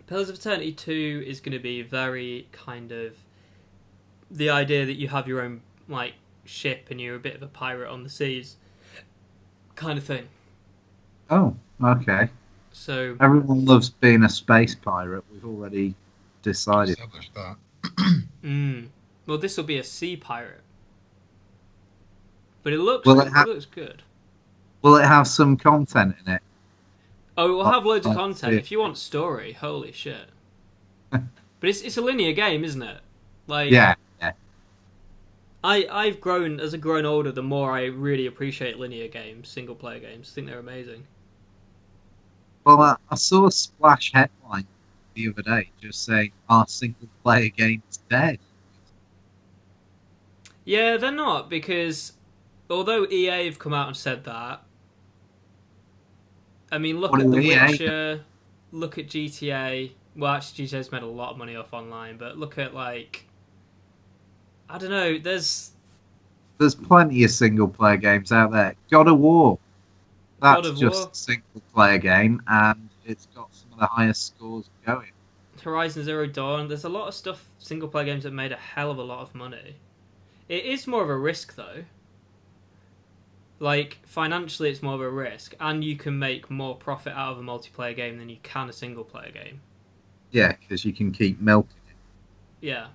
Pillars of Eternity 2 is going to be very kind of the idea that you have your own like ship and you're a bit of a pirate on the seas kind of thing. Oh, okay. So everyone loves being a space pirate. We've already decided. Established that. Well, this will be a sea pirate, but it looks good. Will it have some content in it? Oh, it will have loads of content. If you want story, holy shit. But it's a linear game, isn't it? Like, yeah. I've grown, as I've grown older, the more I really appreciate linear games, single-player games. I think they're amazing. Well, I saw a splash headline the other day just saying, our single-player game is dead. Yeah, they're not, because although EA have come out and said that, I mean, look at The Witcher, look at GTA. Well, actually, GTA's made a lot of money off online, but look at, like... I don't know, there's plenty of single-player games out there. God of War. That's just a single-player game, and it's got some of the highest scores going. Horizon Zero Dawn. There's a lot of stuff, single-player games that made a hell of a lot of money. It is more of a risk, though. Like, financially, it's more of a risk, and you can make more profit out of a multiplayer game than you can a single-player game. Yeah, because you can keep milking it. Yeah.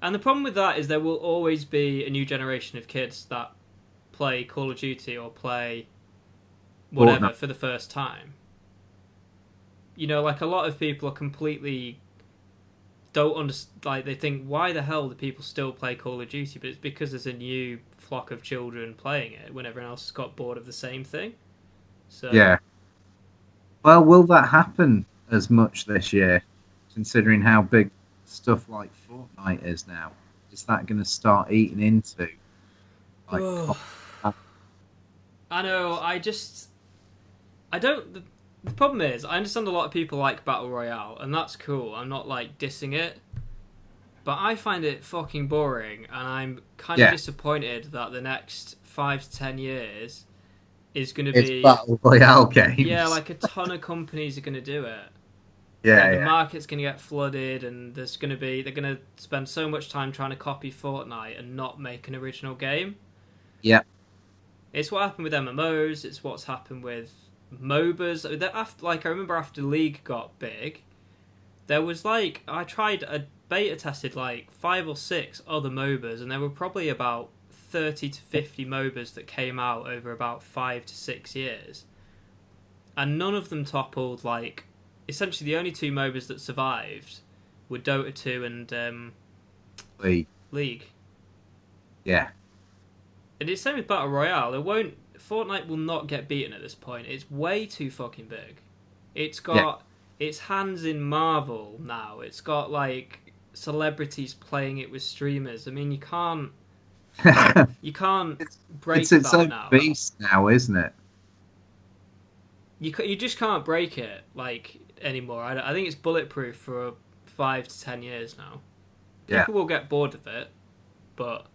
And the problem with that is there will always be a new generation of kids that play Call of Duty or play whatever for the first time. You know, like, a lot of people are completely... don't understand, like, they think, why the hell do people still play Call of Duty? But it's because there's a new flock of children playing it when everyone else has got bored of the same thing. So yeah. Well, will that happen as much this year, considering how big stuff like Fortnite is now? is that going to start eating into? Like, I know. I don't. The problem is, I understand a lot of people like Battle Royale, and that's cool. I'm not like dissing it, but I find it fucking boring, and I'm kind of disappointed that the next 5 to 10 years is going to be Battle Royale games. Yeah, like a ton of companies are going to do it. Yeah, the market's going to get flooded, and they're going to spend so much time trying to copy Fortnite and not make an original game. Yeah, it's what happened with MMOs. It's what's happened with MOBAs. I remember after League got big, there was I beta tested 5 or 6 other MOBAs, and there were probably about 30 to 50 MOBAs that came out over about 5 to 6 years, and none of them toppled essentially the only 2 MOBAs that survived were Dota 2 and League. Yeah. And it's the same with Battle Royale. Fortnite will not get beaten at this point. It's way too fucking big. It's got its hands in Marvel now. It's got celebrities playing it with streamers. I mean, you can't break it's its that own now. beast now, isn't it? You just can't break it anymore. I think it's bulletproof for 5 to 10 years now. People will get bored of it, but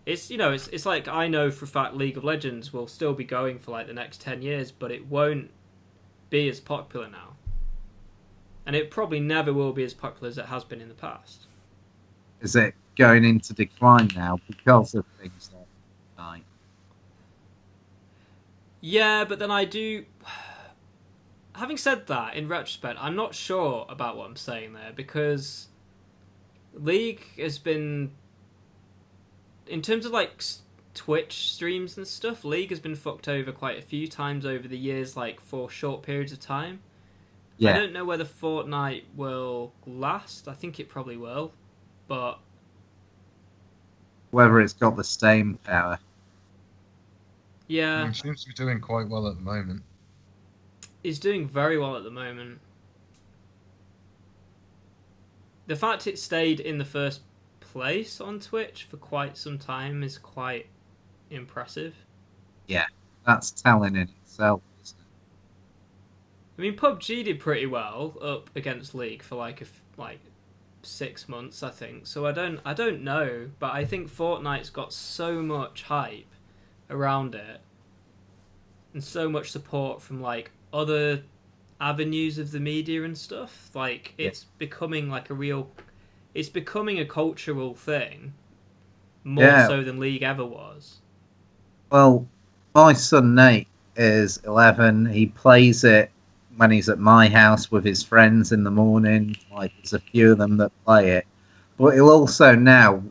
it's I know for a fact League of Legends will still be going for the next 10 years, but it won't be as popular now, and it probably never will be as popular as it has been in the past. Is it going into decline now because of things like Fortnite? Yeah, but then I do. Having said that, in retrospect, I'm not sure about what I'm saying there, because League has been, in terms of Twitch streams and stuff, League has been fucked over quite a few times over the years, for short periods of time. I don't know whether Fortnite will last. I think it probably will, but whether it's got the staying power. Yeah. It seems to be doing quite well at the moment. It's doing very well at the moment. The fact it stayed in the first place on Twitch for quite some time is quite impressive. Yeah, that's telling in itself, isn't it? I mean, PUBG did pretty well up against League for 6 months, I think. So I don't know, but I think Fortnite's got so much hype around it, and so much support from other avenues of the media and stuff. It's becoming it's becoming a cultural thing more so than League ever was. Well, my son Nate is 11. He plays it when he's at my house with his friends in the morning. There's a few of them that play it, but he'll also now,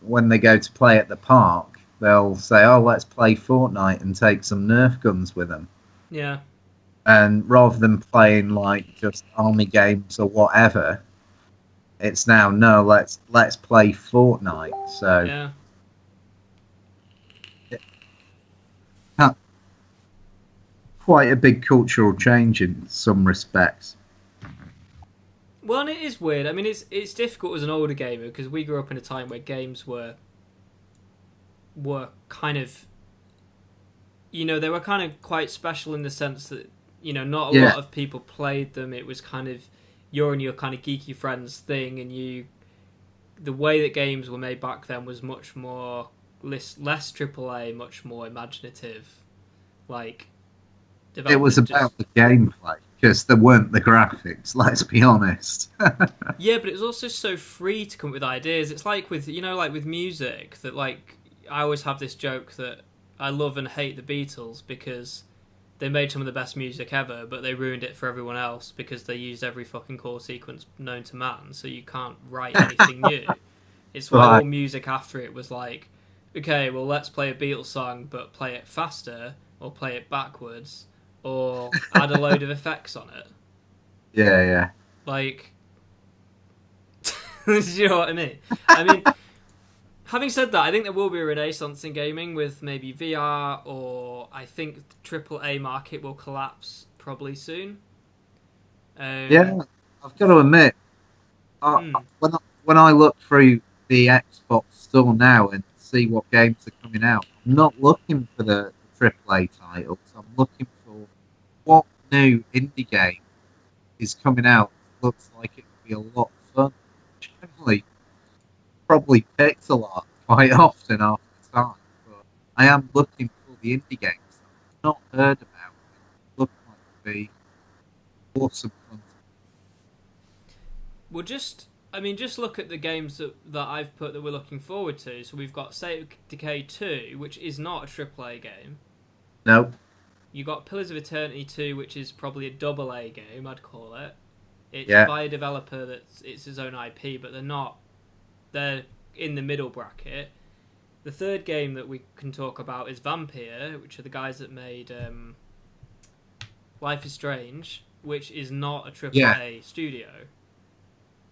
when they go to play at the park, they'll say, "Oh, let's play Fortnite," and take some Nerf guns with them. Yeah. And rather than playing just army games or whatever, it's now let's play Fortnite. So yeah. Quite a big cultural change in some respects. Well, and it is weird. I mean, it's difficult as an older gamer, because we grew up in a time where games were kind of, they were kind of quite special in the sense that, not a lot of people played them. It was kind of your kind of geeky friends thing, and the way that games were made back then was much more less AAA, much more imaginative. It was about the gameplay, because there weren't the graphics, let's be honest. Yeah, but it was also so free to come up with ideas. It's with with music, that I always have this joke that I love and hate the Beatles because they made some of the best music ever, but they ruined it for everyone else because they used every fucking chord sequence known to man, so you can't write anything new. It's why all music after it was okay, well, let's play a Beatles song, but play it faster, or play it backwards, or add a load of effects on it. Yeah. Do you know what I mean? I mean, having said that, I think there will be a renaissance in gaming with maybe VR, or I think the AAA market will collapse probably soon. Yeah, I've got to admit, when I look through the Xbox store now and see what games are coming out. I'm not looking for the AAA titles. I'm looking for what new indie game is coming out. Looks like it would be a lot of fun. Generally, probably pixel art quite often after time, but I am looking for the indie games I've not heard about. Look like to be awesome fun. Well, just look at the games that I've put that we're looking forward to. So we've got State of Decay 2, which is not a AAA game. No. You got Pillars of Eternity 2, which is probably a AA game, I'd call it. It's by a developer it's his own IP, but they're in the middle bracket. The third game that we can talk about is Vampyr, which are the guys that made Life is Strange, which is not a AAA studio.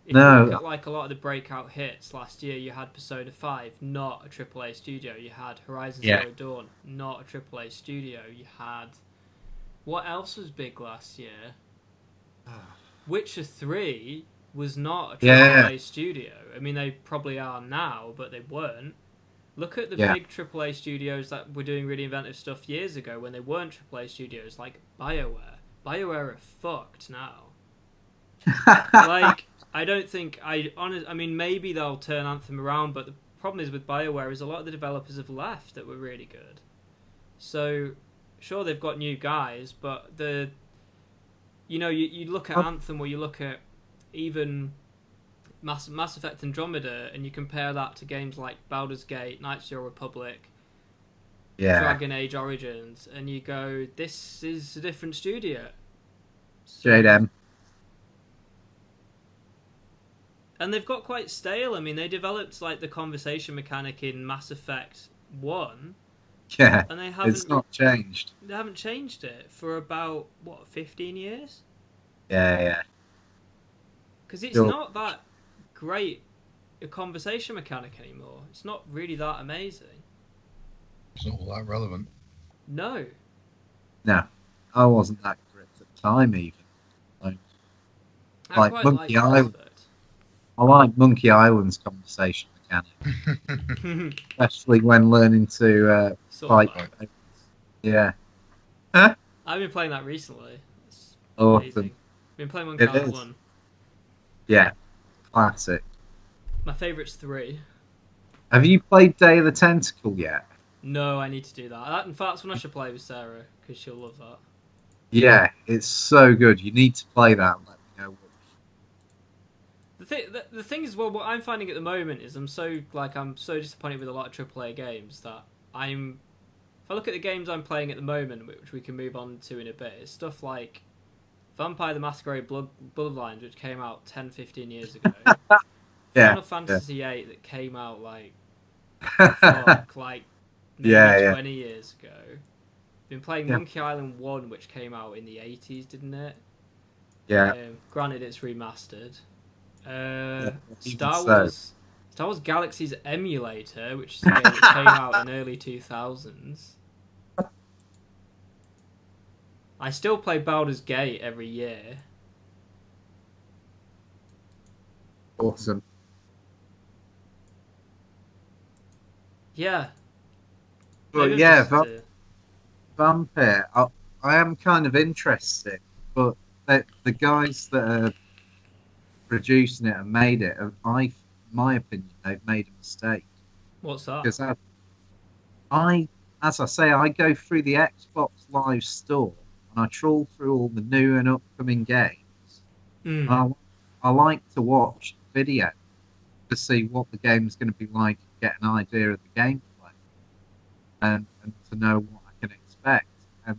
If you look at like a lot of the breakout hits last year, you had Persona 5, not a AAA studio. You had Horizon Zero Dawn, not a AAA studio. You had... What else was big last year? Witcher 3 was not a AAA studio. I mean, they probably are now, but they weren't. Look at the big AAA studios that were doing really inventive stuff years ago when they weren't AAA studios, like BioWare. BioWare are fucked now. Like... I don't think I mean, maybe they'll turn Anthem around, but the problem is with BioWare is a lot of the developers have left that were really good. So, sure, they've got new guys, but you look at Anthem or you look at even Mass Effect Andromeda, and you compare that to games like Baldur's Gate, Knights of the Old Republic, Dragon Age Origins, and you go, this is a different studio. So, JDM. And they've got quite stale. I mean, they developed like the conversation mechanic in Mass Effect 1. Yeah, and they haven't, it's not changed. They haven't changed it for about, 15 years? Yeah. Because it's not that great a conversation mechanic anymore. It's not really that amazing. It's not all that relevant. No. No, I wasn't that gripped at the time even. Like Monkey Island. I like Monkey Island's conversation mechanic, especially when learning to fight. Yeah. Huh? I've been playing that recently. It's amazing. I've been playing Monkey Island 1. Yeah, classic. My favourite's 3. Have you played Day of the Tentacle yet? No, I need to do that. In fact, that's when I should play with Sarah, because she'll love that. Yeah, it's so good. You need to play that and let me know what. The thing is, well, what I'm finding at the moment is I'm so disappointed with a lot of AAA games that if I look at the games I'm playing at the moment, which we can move on to in a bit, it's stuff like Vampire the Masquerade Bloodlines, which came out 10-15 years ago. Final Fantasy VIII that came out like 20 years ago. Been playing Monkey Island 1, which came out in the 80s, didn't it? Yeah. Granted, it's remastered. Star Wars Galaxy's Emulator, which is a game that came out in early 2000s. I still play Baldur's Gate every year. Awesome. Yeah. But yeah, Vampyr, I am kind of interested, but the guys that are producing it and made it, in my opinion, they've made a mistake. What's that? Because as I say, I go through the Xbox Live store and I trawl through all the new and upcoming games. I like to watch video to see what the game's going to be like, get an idea of the gameplay, and to know what I can expect. And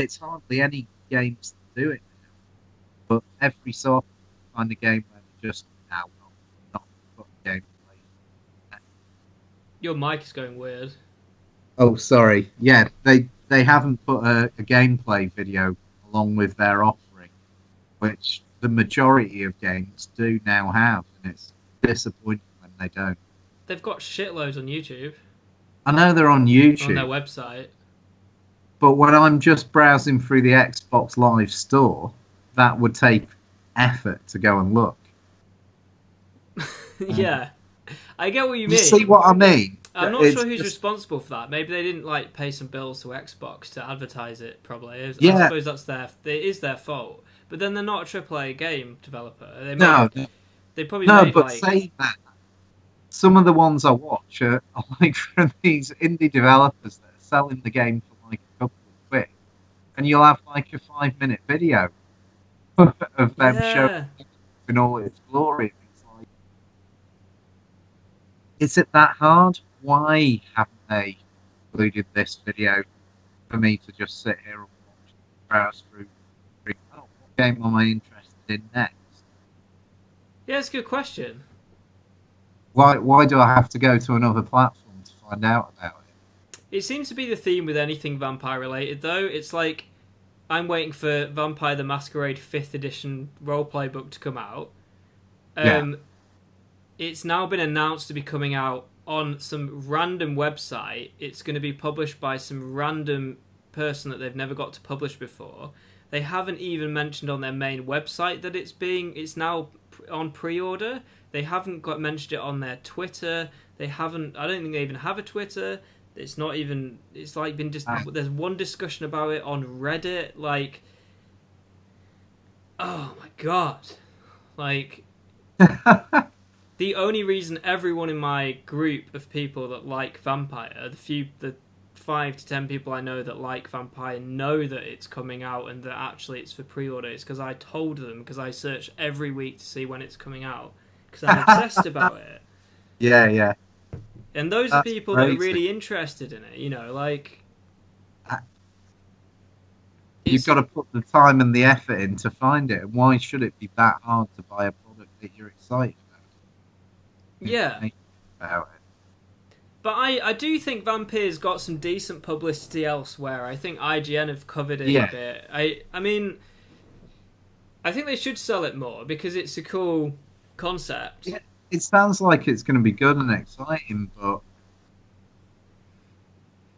it's hardly any games that do it. But every so often, I find a game where they just not put gameplay. Your mic is going weird. Oh, sorry. Yeah, they haven't put a gameplay video along with their offering, which the majority of games do now have, and it's disappointing when they don't. They've got shitloads on YouTube. I know they're on YouTube. On their website. But when I'm just browsing through the Xbox Live store, that would take effort to go and look. Yeah, I get what you You mean. see what I mean? I'm not It's sure who's just- responsible for that. Maybe they didn't like pay some bills to Xbox to advertise it. Probably, I Yeah. suppose it is their fault. But then they're not a AAA game developer. No, They probably no, made but like saying that, some of the ones I watch are like from these indie developers that are selling the game for like a couple of quid, and you'll have like a 5-minute video of them showing in all its glory. It's like, is it that hard? Why haven't they included this video for me to just sit here and watch, browse through? Oh, what game am I interested in next? Yeah, it's a good question. Why do I have to go to another platform to find out about it? It seems to be the theme with anything vampire related, though. It's like I'm waiting for Vampire the Masquerade 5th edition roleplay book to come out. It's now been announced to be coming out on some random website. It's going to be published by some random person that they've never got to publish before. They haven't even mentioned on their main website that it's now on pre-order. They haven't mentioned it on their Twitter. I don't think they even have a Twitter. It's not even. It's like been just. There's one discussion about it on Reddit. Like, oh my god, like the only reason everyone in my group of people that like Vampire, the 5 to 10 people I know that like Vampire know that it's coming out and that actually it's for pre-order. It's because I told them, because I search every week to see when it's coming out because I'm obsessed about it. Yeah. And those are people that are really interested in it, like... You've got to put the time and the effort in to find it. Why should it be that hard to buy a product that you're excited about? Yeah. About it. But I do think Vampyr's got some decent publicity elsewhere. I think IGN have covered it a bit. I mean, I think they should sell it more because it's a cool concept. Yeah, it sounds like it's going to be good and exciting, but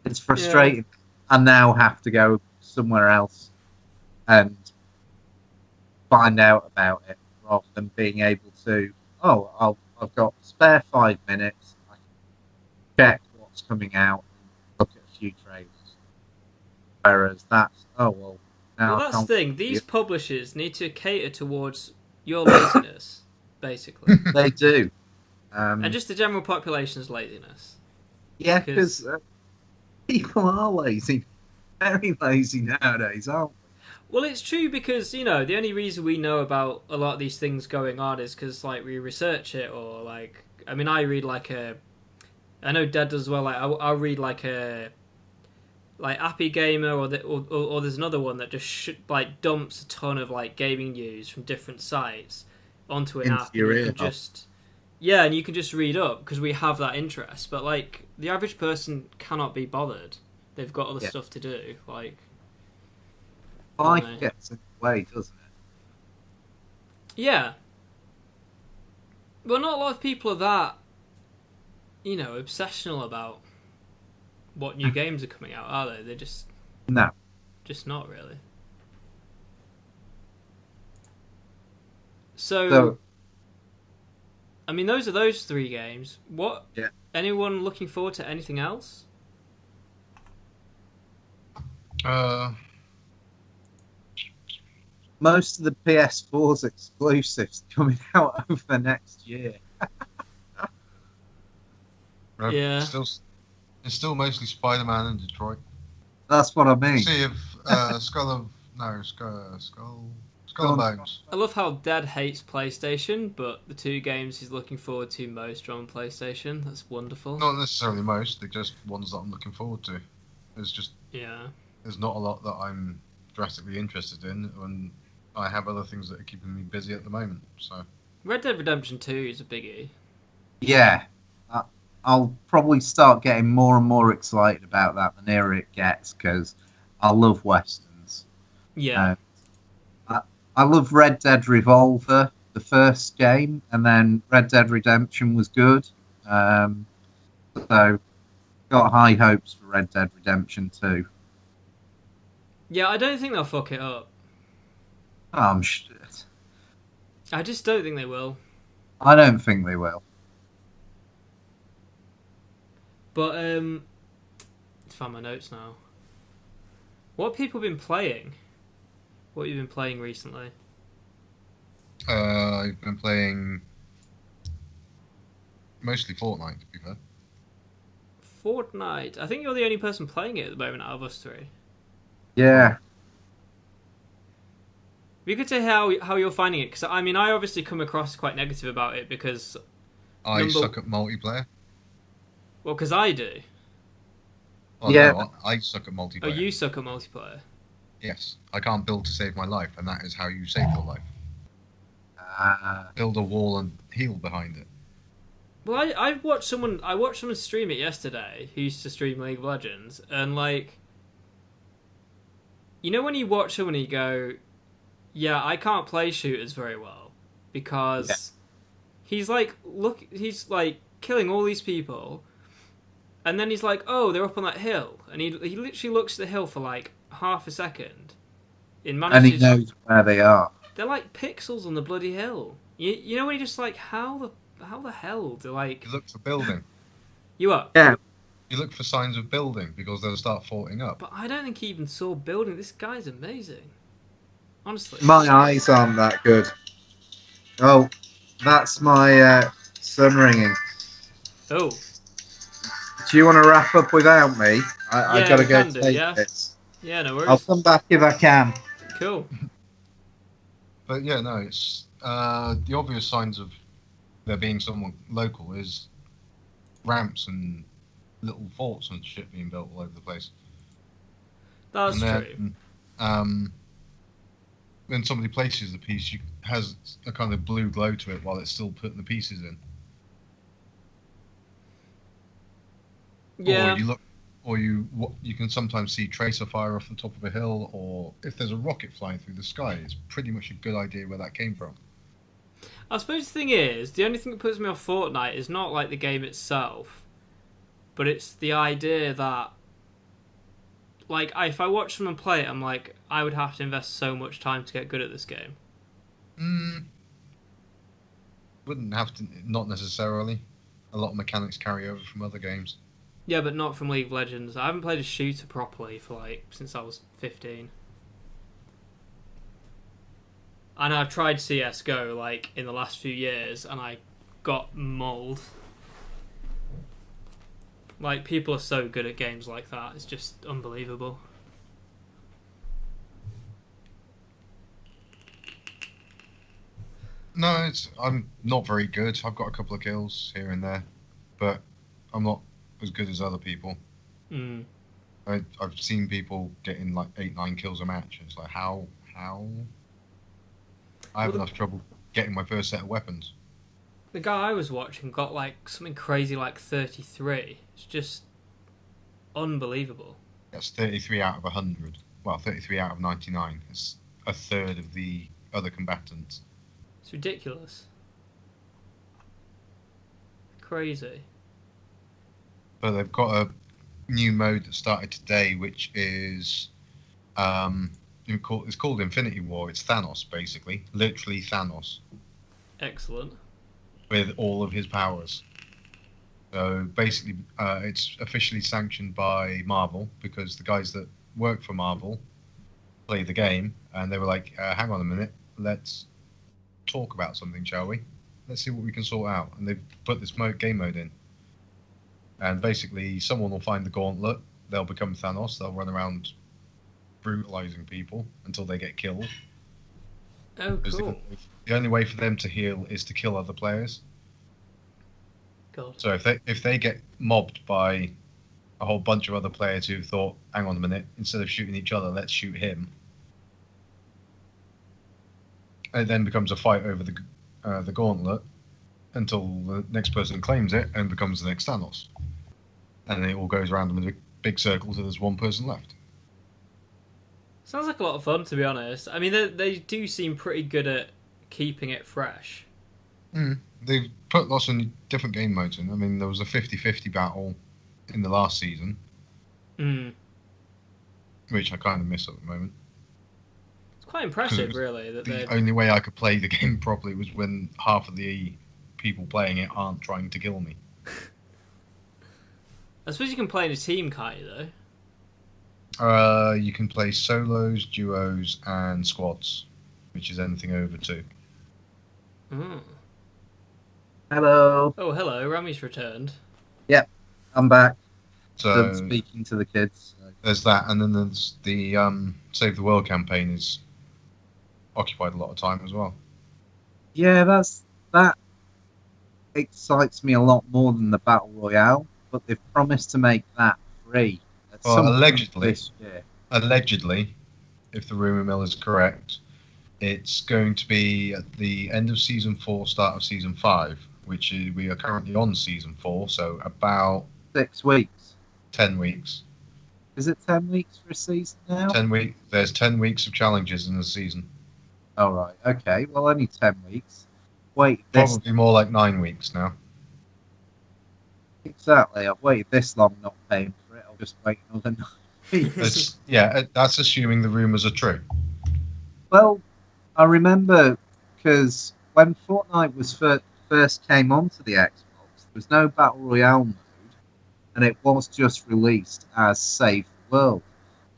it's frustrating. Yeah. I now have to go somewhere else and find out about it rather than being able to, I've got spare 5 minutes, I can check what's coming out and look at a few trailers. Whereas that's, now that's the thing, these publishers need to cater towards your laziness, basically. They do. And just the general population's laziness. Yeah, because people are lazy. Very lazy nowadays, aren't we? Well, it's true because, the only reason we know about a lot of these things going on is because, we research it or, I read, I know Dad does as well, I'll read, Appy Gamer or there's another one that just, dumps a ton of, gaming news from different sites onto an app. And you can just read up because we have that interest. But, the average person cannot be bothered. They've got other stuff to do, Life gets in the way, doesn't it? Yeah. Well, not a lot of people are that, obsessional about what new games are coming out, are they? They're just... No. Just not, really. So those are those 3 games. What? Yeah. Anyone looking forward to anything else? Most of the PS4's exclusives coming out over the next year. Yeah. It's still mostly Spider-Man and Detroit. That's what I mean. See if Skull and Bones. I love how Dad hates PlayStation, but the 2 games he's looking forward to most are on PlayStation. That's wonderful. Not necessarily most, they're just ones that I'm looking forward to. There's not a lot that I'm drastically interested in, and I have other things that are keeping me busy at the moment. So Red Dead Redemption 2 is a biggie. Yeah, I'll probably start getting more and more excited about that the nearer it gets, because I love westerns. Yeah. I love Red Dead Revolver, the first game, and then Red Dead Redemption was good. So got high hopes for Red Dead Redemption 2. Yeah, I don't think they'll fuck it up. Oh, shit. I just don't think they will. I don't think they will. But let's find my notes now. What have people been playing? What have you been playing recently? I've been playing mostly Fortnite, to be fair. Fortnite. I think you're the only person playing it at the moment out of us three. Yeah. We could say how you're finding it, because I mean, I obviously come across quite negative about it because I suck at multiplayer. Well, because I do. Well, Yeah. no, I suck at multiplayer. Oh, you suck at multiplayer. Yes, I can't build to save my life, and that is how you save your life. Ah. Build a wall and heal behind it. Well, I watched someone stream it yesterday who used to stream League of Legends, and like, you know when you watch someone and you go, yeah, I can't play shooters very well because he's like killing all these people, and then he's like, oh, they're up on that hill, and he literally looks at the hill for like half a second, And he knows where they are. They're like pixels on the bloody hill. You know when you're just like, how the hell do like... You look for building. You are? Yeah. You look for signs of building because they'll start faulting up. But I don't think he even saw building. This guy's amazing. Honestly. My eyes aren't that good. Oh, that's my sun ringing. Oh. Do you want to wrap up without me? I gotta go take this. Yeah, no worries. I'll come back if I can. Cool. But yeah, no, it's the obvious signs of there being someone local is ramps and little forts and shit being built all over the place. That's true. When somebody places the piece, has a kind of blue glow to it while it's still putting the pieces in. Yeah. Or you can sometimes see tracer fire off the top of a hill, or if there's a rocket flying through the sky, it's pretty much a good idea where that came from. I suppose the thing is, the only thing that puts me off Fortnite is not like the game itself, but it's the idea that, like, if I watch someone play it, I'm like, I would have to invest so much time to get good at this game. Wouldn't have to, not necessarily. A lot of mechanics carry over from other games. Yeah, but not from League of Legends. I haven't played a shooter properly for since I was 15. And I've tried CSGO in the last few years, and I got mauled. People are so good at games like that. It's just unbelievable. No, I'm not very good. I've got a couple of kills here and there, but I'm not as good as other people. I've seen people getting 8-9 kills a match. It's like, how? I have enough trouble getting my first set of weapons. The guy I was watching got something crazy 33. It's just unbelievable. That's 33 out of 100. Well, 33 out of 99. It's a third of the other combatants. It's ridiculous. Crazy. But they've got a new mode that started today, which is it's called Infinity War. It's Thanos, basically, literally Thanos. Excellent. With all of his powers. So basically, it's officially sanctioned by Marvel because the guys that work for Marvel play the game, and they were like, "Hang on a minute, let's talk about something, shall we? Let's see what we can sort out." And they've put this game mode in. And basically, someone will find the gauntlet. They'll become Thanos. They'll run around brutalizing people until they get killed. Oh, cool. The only way for them to heal is to kill other players. God. So if they get mobbed by a whole bunch of other players who thought, "Hang on a minute, instead of shooting each other, let's shoot him," it then becomes a fight over the gauntlet until the next person claims it and becomes the next Thanos. And then it all goes around in a big circle till there's one person left. Sounds like a lot of fun, to be honest. I mean, they do seem pretty good at keeping it fresh. They've put lots of different game modes in. I mean, there was a 50-50 battle in the last season. Which I kind of miss at the moment. It's quite impressive, really. The only way I could play the game properly was when half of the people playing it aren't trying to kill me. I suppose you can play in a team, can't you, though? You can play solos, duos, and squads, which is anything over 2. Oh. Hello. Oh, hello. Rami's returned. Yep, I'm back. So Speaking to the kids. So. there's that, and then there's the Save the World campaign is occupied a lot of time as well. Yeah, that excites me a lot more than the Battle Royale, but they've promised to make that free at Well, some point allegedly. this year. Allegedly, if the rumor mill is correct, it's going to be at the end of season 4, start of season 5, which is, we are currently on season 4, so about 6 weeks. 10 weeks. Is it 10 weeks for a season now? 10 week. There's 10 weeks of challenges in the season. All right. Okay. Well, only 10 weeks. Wait. Probably more like 9 weeks now. Exactly. I've waited this long not paying for it. I'll just wait another 9 weeks. That's assuming the rumors are true. Well, I remember because when Fortnite was first came onto the Xbox, there was no Battle Royale mode, and it was just released as Save the World.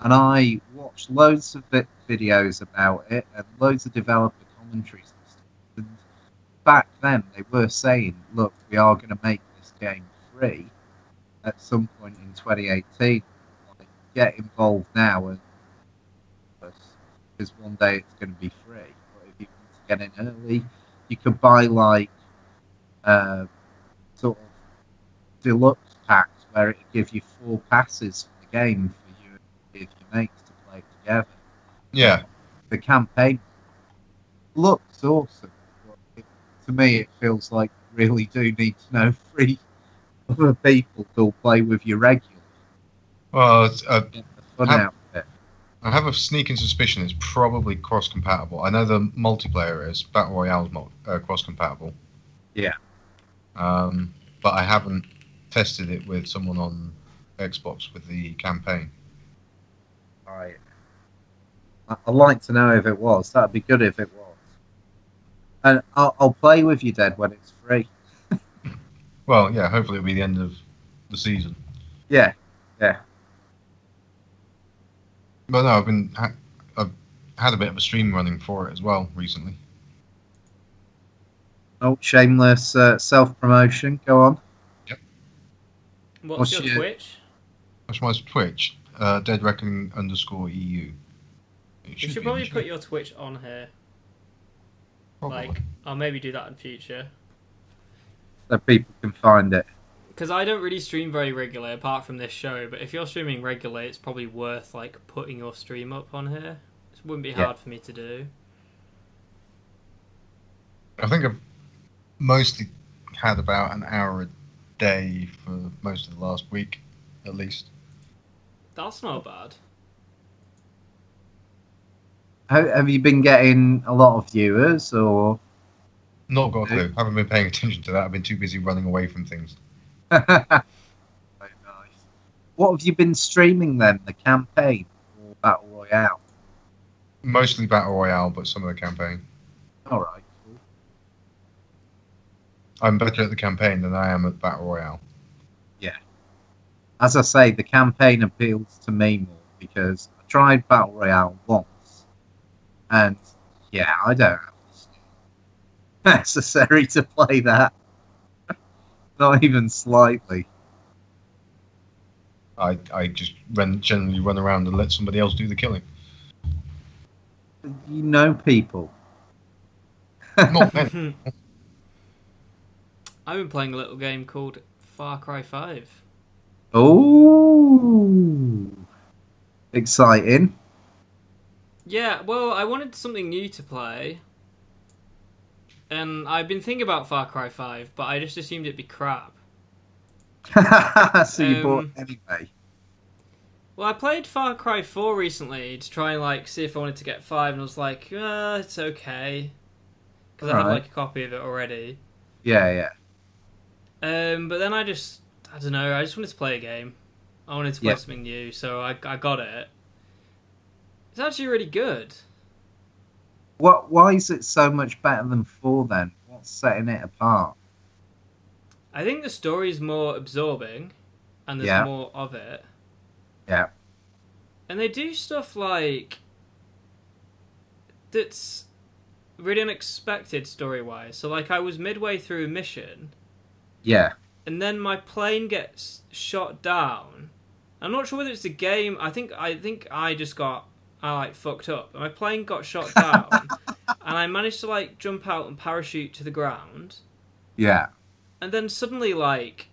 And I watched loads of videos about it and loads of developer commentaries and stuff. And back then, they were saying, look, we are going to make this game free at some point in 2018. Like, get involved now, and because one day it's going to be free. But if you want to get in early, you could buy like sort of deluxe packs where it would give you 4 passes for the game for you and your mates to play together. Yeah. The campaign looks awesome. But to me, it feels like you really do need to know 3 other people who'll play with you regularly. Well, Get the fun out of it. I have a sneaking suspicion it's probably cross-compatible. I know the multiplayer is. Battle Royale's cross-compatible. Yeah. But I haven't tested it with someone on Xbox with the campaign. Right. I'd like to know if it was. That'd be good if it was. And I'll play with you, Dead, when it's free. Well, yeah, hopefully it'll be the end of the season. Yeah. But no, I've had a bit of a stream running for it as well recently. Oh, shameless self-promotion. Go on. Yep. What's your Twitch? What's my Twitch? deadreckoning_EU. You should probably put your Twitch on here. Probably. Like, I'll maybe do that in future. So people can find it. Because I don't really stream very regularly, apart from this show. But if you're streaming regularly, it's probably worth like putting your stream up on here. It wouldn't be hard for me to do. I think I've mostly had about an hour a day for most of the last week, at least. That's not bad. Have you been getting a lot of viewers, or? Not got a clue. Haven't been paying attention to that. I've been too busy running away from things. Very nice. What have you been streaming then? The campaign or Battle Royale? Mostly Battle Royale, but some of the campaign. All right. Cool. I'm better at the campaign than I am at Battle Royale. Yeah. As I say, the campaign appeals to me more because I tried Battle Royale once, and yeah, I don't have the skill necessary to play that. Not even slightly. I just generally run around and let somebody else do the killing. You know people. Not many. I've been playing a little game called Far Cry 5. Oh, exciting. Yeah, well, I wanted something new to play. And I've been thinking about Far Cry 5, but I just assumed it'd be crap. So you bought it anyway. Well, I played Far Cry 4 recently to try and like see if I wanted to get 5, and I was like, it's okay. Because I have like a copy of it already. Yeah. But then I don't know, I just wanted to play a game. I wanted to play something new, so I got it. It's actually really good. Why is it so much better than 4 then? What's setting it apart? I think the story's more absorbing, and there's Yeah. more of it. Yeah. And they do stuff like that's really unexpected story-wise. So, like, I was midway through a mission, Yeah. and then my plane gets shot down. I'm not sure whether it's the game. I think I just got fucked up. My plane got shot down, and I managed to like jump out and parachute to the ground. Yeah. And then suddenly, like,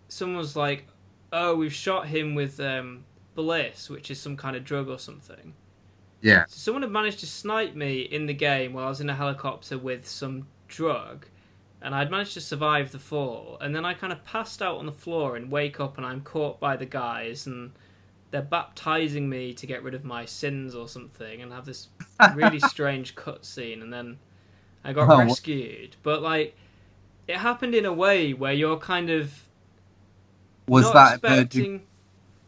someone's like, "Oh, we've shot him with bliss, which is some kind of drug or something." Yeah. So someone had managed to snipe me in the game while I was in a helicopter with some drug, and I'd managed to survive the fall. And then I kind of passed out on the floor and wake up, and I'm caught by the guys, and they're baptizing me to get rid of my sins or something, and have this really strange cutscene, and then I got rescued. But, like, it happened in a way where you're kind of Was not that expecting...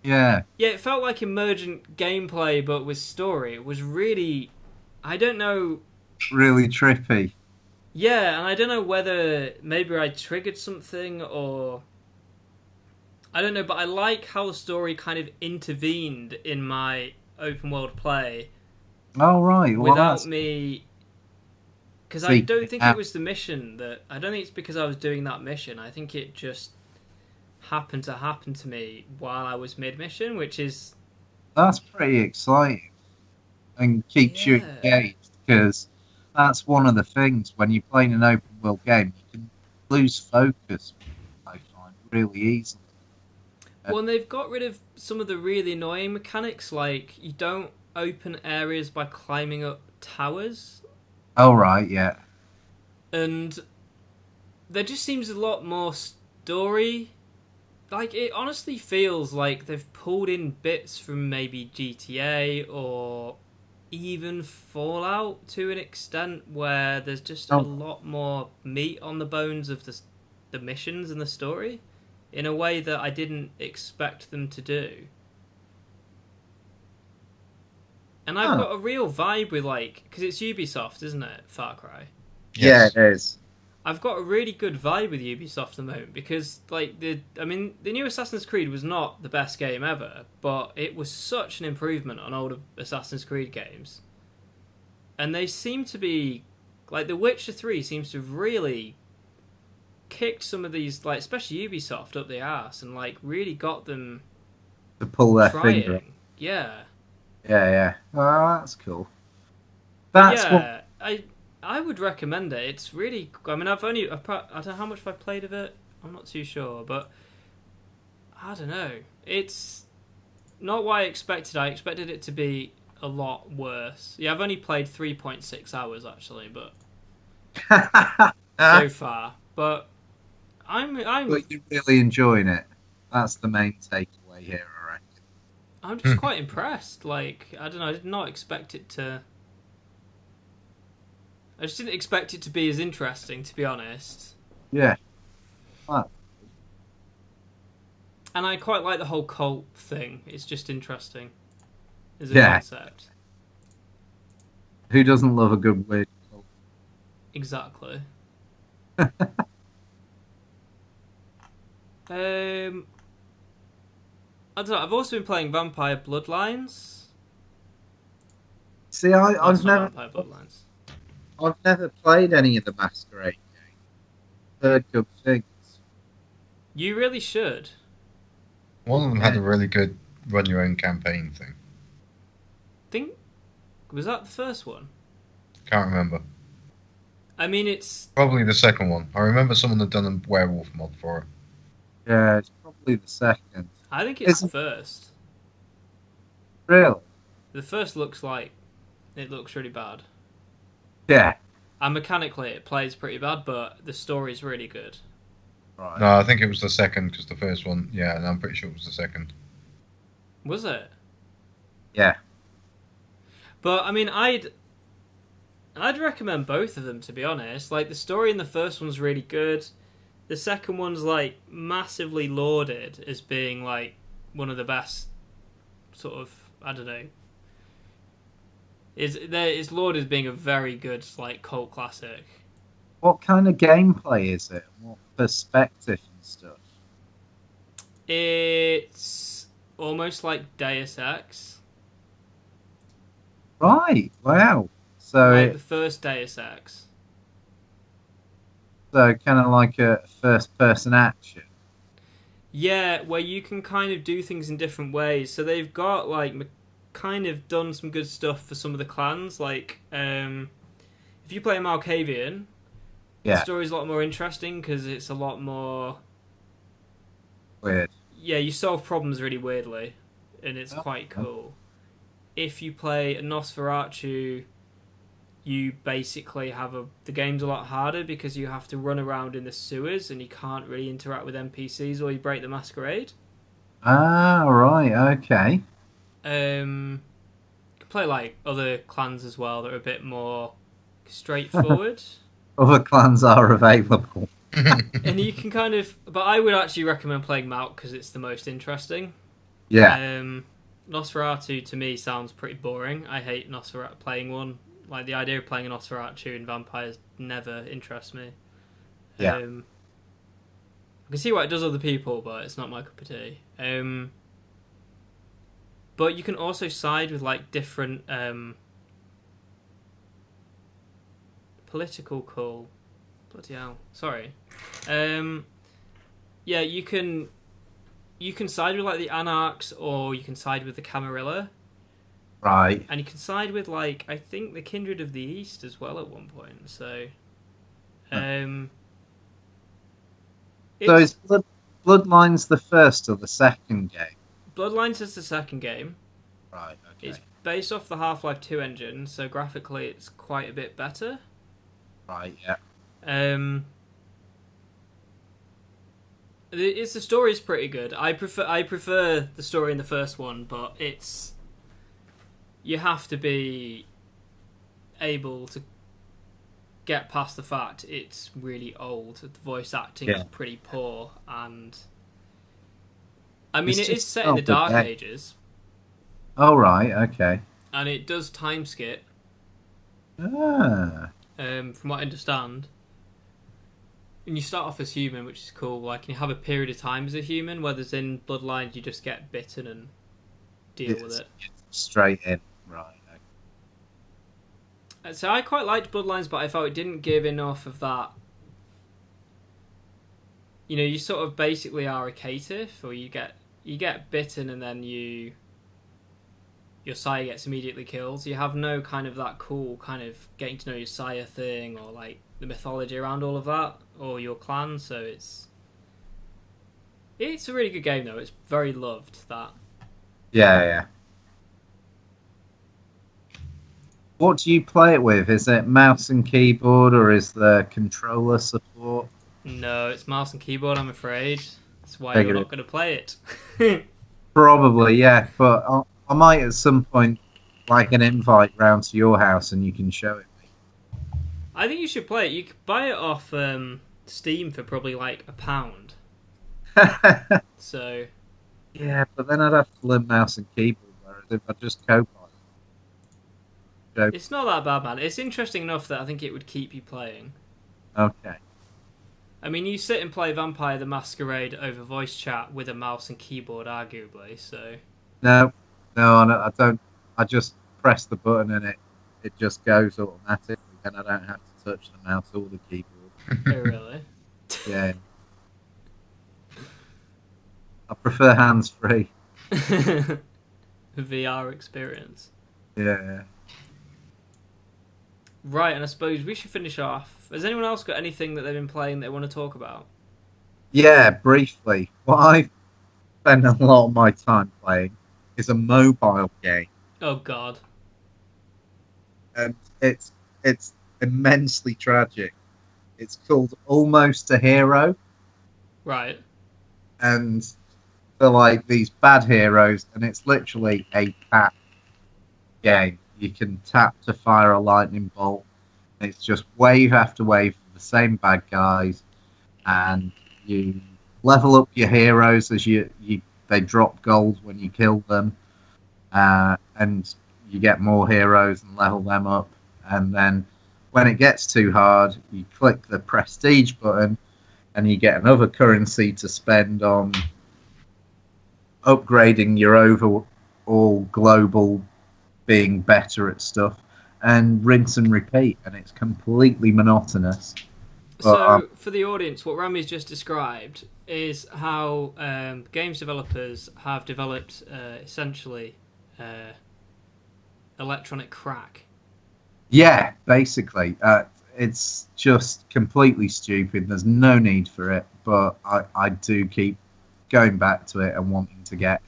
Yeah. Yeah, it felt like emergent gameplay, but with story. It was really... I don't know... Really trippy. Yeah, and I don't know whether maybe I triggered something or... I don't know, but I like how the story kind of intervened in my open world play. Oh, right. Well, without me... Because I don't think it was the mission that... I don't think it's because I was doing that mission. I think it just happened to happen to me while I was mid-mission, which is... That's pretty exciting. And keeps you engaged, because that's one of the things when you're playing an open world game, you can lose focus, I find, really easily. Well, and they've got rid of some of the really annoying mechanics, like you don't open areas by climbing up towers. Oh, right, yeah. And there just seems a lot more story. Like, it honestly feels like they've pulled in bits from maybe GTA or even Fallout to an extent where there's just a lot more meat on the bones of the missions and the story in a way that I didn't expect them to do. And I've got a real vibe with, like, because it's Ubisoft, isn't it, Far Cry? Yes. Yeah, it is. I've got a really good vibe with Ubisoft at the moment because, like, the new Assassin's Creed was not the best game ever, but it was such an improvement on older Assassin's Creed games. And they seem to be, like, The Witcher 3 seems to have really kicked some of these, like, especially Ubisoft, up the arse and, like, really got them to pull their trying. finger. Yeah. Yeah. Oh, that's cool. That's what I would recommend it. It's really... I mean, I don't know how much I've played of it. I'm not too sure, but... I don't know. It's not what I expected. I expected it to be a lot worse. Yeah, I've only played 3.6 hours, actually, but... so far. But I'm... But you're really enjoying it. That's the main takeaway here, I reckon. I'm just quite impressed. Like, I don't know, I did not expect it to... I just didn't expect it to be as interesting, to be honest. Yeah. Wow. And I quite like the whole cult thing. It's just interesting as a concept. Who doesn't love a good weird cult? Exactly. I don't know. I've also been playing Vampire Bloodlines. See, I've never... Vampire Bloodlines. I've never played any of the Masquerade games. Heard good things. You really should. One of them had a really good run your own campaign thing. Was that the first one? Can't remember. I mean, it's... Probably the second one. I remember someone had done a werewolf mod for it. Yeah, it's probably the second. I think it's the first. Really? The first looks like... It looks really bad. Yeah. And mechanically it plays pretty bad, but the story's really good. Right. No, I think it was the second, because the first one... Yeah, and I'm pretty sure it was the second. Was it? Yeah. But, I mean, I'd recommend both of them, to be honest. Like, the story in the first one's really good. The second one's, like, massively lauded as being, like, one of the best sort of... I don't know... It's lauded as being a very good, like, cult classic. What kind of gameplay is it? What perspective and stuff? It's almost like Deus Ex. Right. Wow. So Like the first Deus Ex. so kind of like a first-person action. Yeah, where you can kind of do things in different ways. So they've got like kind of done some good stuff for some of the clans. Like, if you play Malkavian, the story's a lot more interesting because it's a lot more Weird. Yeah, you solve problems really weirdly, and it's quite cool. If you play a Nosferatu, you basically have the game's a lot harder because you have to run around in the sewers and you can't really interact with NPCs or you break the masquerade. Ah, right, okay. You can play like other clans as well that are a bit more straightforward. Other clans are available. And you can kind of... But I would actually recommend playing Malk because it's the most interesting. Yeah. Nosferatu to me sounds pretty boring. I hate Nosferatu playing one. Like the idea of playing a Nosferatu in vampires never interests me. Yeah. I can see why it does other people, but it's not my cup of tea. But you can also side with like different political call. Bloody hell! Sorry. Yeah, you can side with like the Anarchs, or you can side with the Camarilla. Right. And you can side with like I think the Kindred of the East as well at one point. So, so is Bloodlines the first or the second game? Bloodlines is the second game. Right. Okay. It's based off the Half-Life 2 engine, so graphically it's quite a bit better. Right. Yeah. The story is pretty good. I prefer the story in the first one, but you have to be able to get past the fact it's really old. The voice acting is pretty poor, and I mean it is set in the Dark Ages. Oh right, okay. And it does time skip. Ah. From what I understand. And you start off as human, which is cool. Like, you have a period of time as a human, whereas in Bloodlines you just get bitten and deal with it. Straight in, right. Okay. So I quite liked Bloodlines, but I felt it didn't give enough of that. You know, you sort of basically are a caitiff, or you get bitten and then your sire gets immediately killed. So you have no kind of that cool kind of getting to know your sire thing, or like the mythology around all of that, or your clan. So it's a really good game though. It's very loved, that. Yeah. What do you play it with? Is it mouse and keyboard, or is the controller support? No, it's mouse and keyboard, I'm afraid. That's why you're not going to play it. Probably, yeah. But I might at some point like an invite round to your house and you can show it me. I think you should play it. You could buy it off Steam for probably like £1. So. Yeah, but then I'd have to learn mouse and keyboard, whereas if I just co-pilot. It's not that bad, man. It's interesting enough that I think it would keep you playing. Okay. I mean, you sit and play Vampire the Masquerade over voice chat with a mouse and keyboard, arguably, so... No, I don't. I just press the button and it just goes automatically, and I don't have to touch the mouse or the keyboard. Oh, really? Yeah. I prefer hands-free. VR experience. Yeah. Right, and I suppose we should finish off. Has anyone else got anything that they've been playing that they want to talk about? Yeah, briefly. What I spend a lot of my time playing is a mobile game. Oh, God. And it's immensely tragic. It's called Almost a Hero. Right. And they're like these bad heroes, and it's literally a tap game. You can tap to fire a lightning bolt. It's just wave after wave of the same bad guys, and you level up your heroes as they drop gold when you kill them, and you get more heroes and level them up. And then when it gets too hard, you click the prestige button, and you get another currency to spend on upgrading your overall global being better at stuff, and rinse and repeat, and it's completely monotonous. But, So, for the audience, what Rami's just described is how games developers have developed essentially electronic crack. yeah, basically, it's just completely stupid. There's no need for it, but I do keep going back to it and wanting to get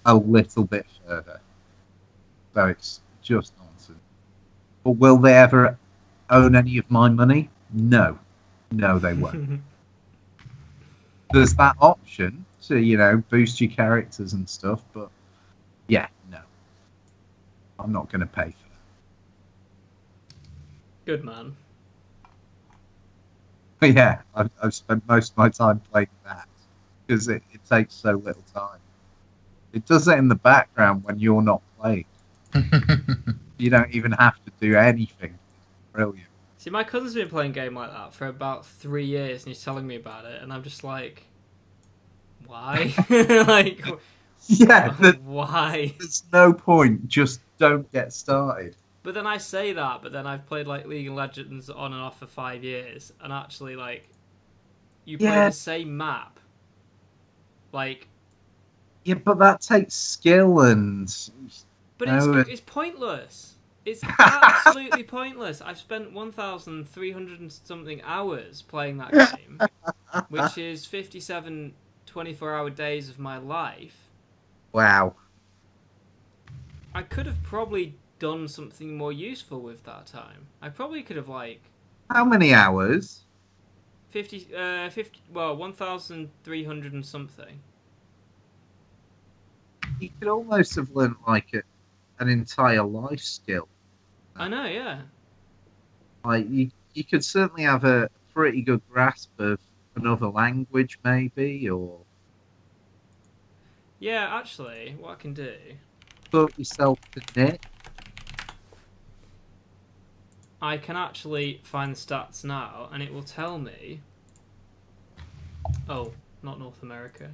a little bit further. So it's just nonsense. But will they ever own any of my money? No. No, they won't. There's that option to, boost your characters and stuff, but yeah, no. I'm not going to pay for that. Good man. But yeah, I've spent most of my time playing that because it takes so little time. It does it in the background when you're not playing. You don't even have to do anything. It's brilliant. See, my cousin's been playing a game like that for about 3 years, and he's telling me about it, and I'm just like, why? Like, Yeah, why? there's no point. Just don't get started. But then I say that, but then I've played like League of Legends on and off for 5 years, and actually, like, you play Yeah. the same map. Like, Yeah, but that takes skill and... but No, it's pointless. It's absolutely pointless. I've spent 1,300 and something hours playing that game, which is 57 24-hour days of my life. Wow. I could have probably done something more useful with that time. I probably could have, like, How many hours? 1,300 and something. You could almost have learnt, like, an entire life skill. I know, yeah. Like, you could certainly have a pretty good grasp of another language, maybe, or Yeah, actually, what I can do... taught yourself to knit. I can actually find the stats now, and it will tell me... Oh, not North America.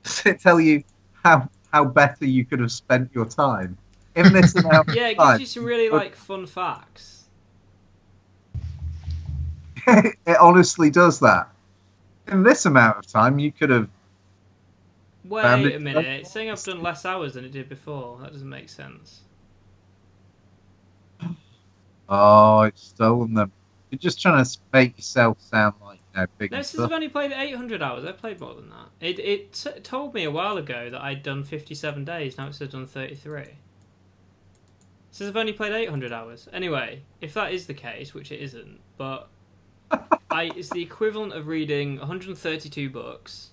Does it tell you how better you could have spent your time? In this amount of Yeah, it time, gives you some really, like, fun facts. it honestly does that. In this amount of time, you could have... Wait a minute, it's saying I've done less hours than it did before. That doesn't make sense. Oh, it's stolen them. You're just trying to make yourself sound like, big No, and it says stuff. I've only played 800 hours. I played more than that. It told me a while ago that I'd done 57 days. Now it says I've done 33. It says I've only played 800 hours. Anyway, if that is the case, which it isn't, but it's the equivalent of reading 132 books,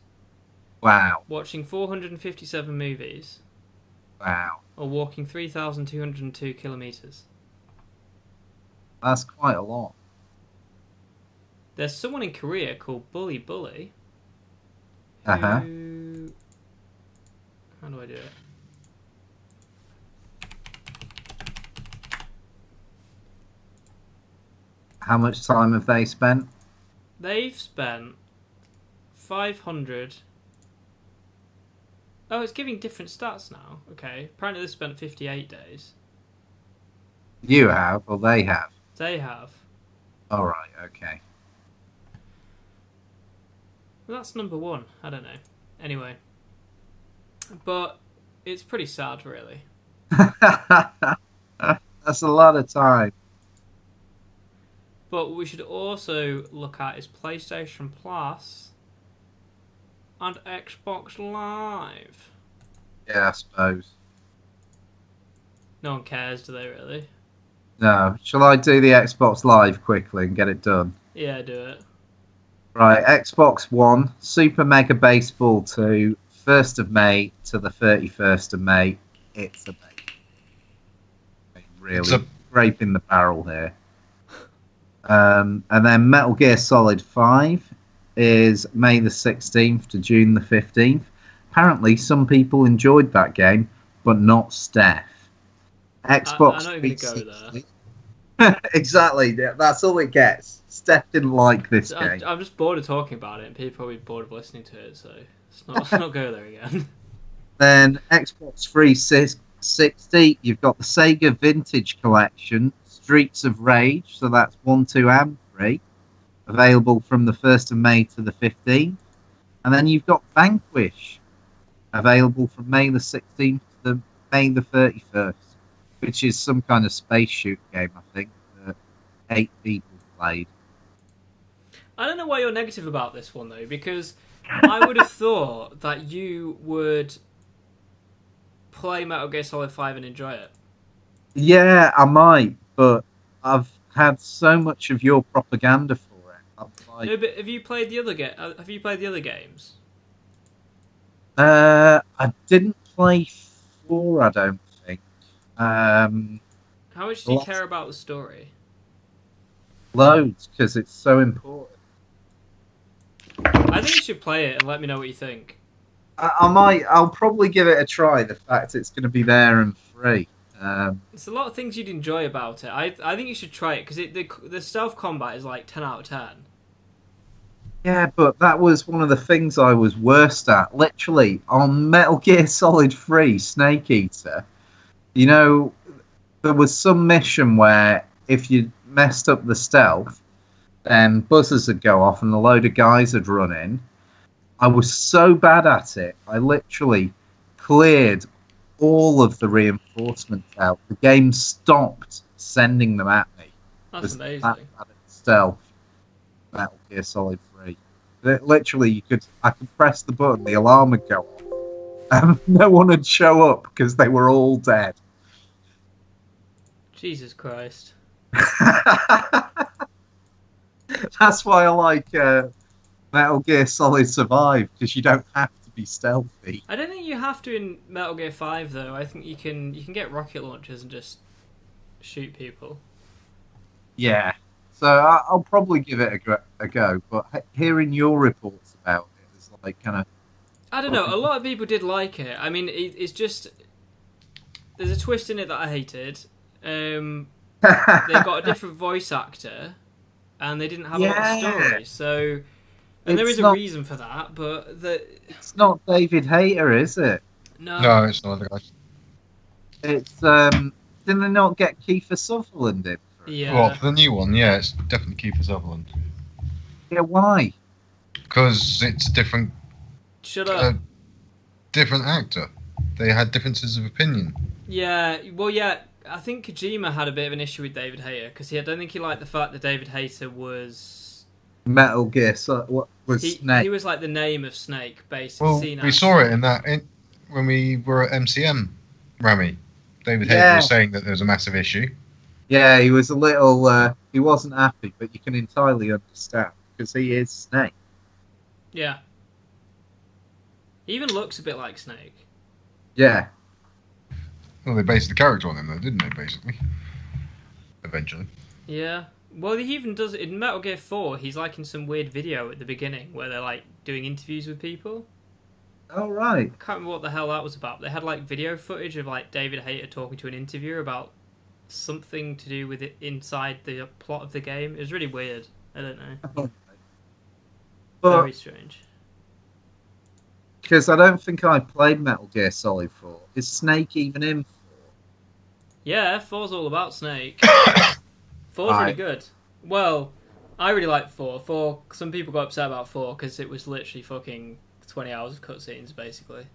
Wow. watching 457 movies, Wow. or walking 3,202 kilometers. That's quite a lot. There's someone in Korea called Bully Bully. Uh-huh. Who... How do I do it? How much time have they spent? They've spent 500... Oh, it's giving different stats now. Okay. Apparently they spent 58 days. You have, or they have? They have. All right, okay. Well, that's number one. I don't know. Anyway. But it's pretty sad, really. That's a lot of time. But what we should also look at is PlayStation Plus and Xbox Live. Yeah, I suppose. No one cares, do they, really? No. Shall I do the Xbox Live quickly and get it done? Yeah, do it. Right, Xbox One, Super Mega Baseball 2, 1st of May to the 31st of May. It's a really scraping the barrel here. And then Metal Gear Solid 5 is May the 16th to June the 15th. Apparently, some people enjoyed that game, but not Steph. Xbox I'm not even going to go there. Exactly, that's all it gets. Steph didn't like this game. I'm just bored of talking about it, and people are probably bored of listening to it, so let's not go there again. Then Xbox 360, you've got the Sega Vintage Collection, Streets of Rage, so that's 1, 2, and 3, available from the 1st of May to the 15th. And then you've got Vanquish, available from May the 16th to May the 31st, which is some kind of space shoot game, I think, that 8 people played. I don't know why you're negative about this one, though, because I would have thought that you would play Metal Gear Solid 5 and enjoy it. Yeah, I might, but I've had so much of your propaganda for it. I'm like, No, but have you played the other games? I didn't play 4, I don't think. How much do you care about the story? Loads, because it's so important. I think you should play it and let me know what you think. I'll probably give it a try, the fact it's going to be there and free. There's a lot of things you'd enjoy about it. I think you should try it, because the stealth combat is like 10 out of 10. Yeah, but that was one of the things I was worst at. Literally, on Metal Gear Solid 3, Snake Eater, you know, there was some mission where if you messed up the stealth, then buzzers would go off and a load of guys would run in. I was so bad at it, I literally cleared all of the reinforcements out. The game stopped sending them at me. That's amazing. That bad at stealth, Metal Gear Solid 3. Literally, I could press the button, the alarm would go off, and no one would show up because they were all dead. Jesus Christ. That's why I like Metal Gear Solid Survive, because you don't have to be stealthy. I don't think you have to in Metal Gear 5, though. I think you can get rocket launchers and just shoot people. Yeah. So I'll probably give it a go, but hearing your reports about it is like kind of... I don't know, a lot of people did like it. I mean, it's just... There's a twist in it that I hated. They got a different voice actor, and they didn't have a lot of story, so... And there is a reason for that, but... It's not David Hayter, is it? No, it's not the guy. It's, didn't they not get Kiefer Sutherland in? Yeah. Well, for the new one, yeah, it's definitely Kiefer Sutherland. Yeah, why? Because it's a different... Shut up. Different actor. They had differences of opinion. Yeah, well, yeah, I think Kojima had a bit of an issue with David Hayter, because I don't think he liked the fact that David Hayter was... Metal Gear, so what was Snake? He was like the name of Snake, basically. Well, we saw it when we were at MCM, Rami. David Hayter was saying that there was a massive issue. Yeah, he was a little... he wasn't happy, but you can entirely understand, because he is Snake. Yeah. He even looks a bit like Snake. Yeah. Well, they based the character on him, though, didn't they, basically? Eventually. Yeah. Well, he even does it in Metal Gear 4. He's like in some weird video at the beginning where they're like doing interviews with people. Oh, right. I can't remember what the hell that was about. They had like video footage of like David Hayter talking to an interviewer about something to do with it inside the plot of the game. It was really weird. I don't know. Very strange. Because I don't think I played Metal Gear Solid 4. Is Snake even in 4? Yeah, 4's all about Snake. 4's really good. Well, I really like 4. 4, some people got upset about 4 because it was literally fucking 20 hours of cutscenes, basically.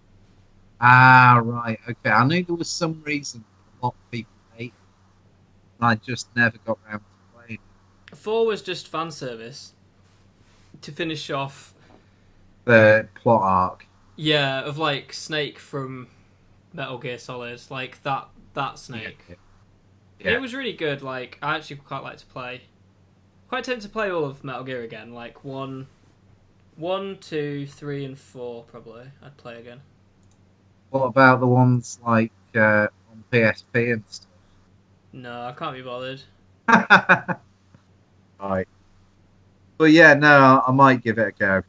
Ah, right. Okay, I knew there was some reason a lot of people hate it. I just never got round to playing it. 4 was just fan service to finish off the plot arc. Yeah, of like Snake from Metal Gear Solid, like that Snake. Yeah. It was really good. Like, I actually quite like to play. Quite tempted to play all of Metal Gear again. Like 1, 2, 3, and 4 probably. I'd play again. What about the ones like on PSP and stuff? No, I can't be bothered. Right. But yeah, no, I might give it a go.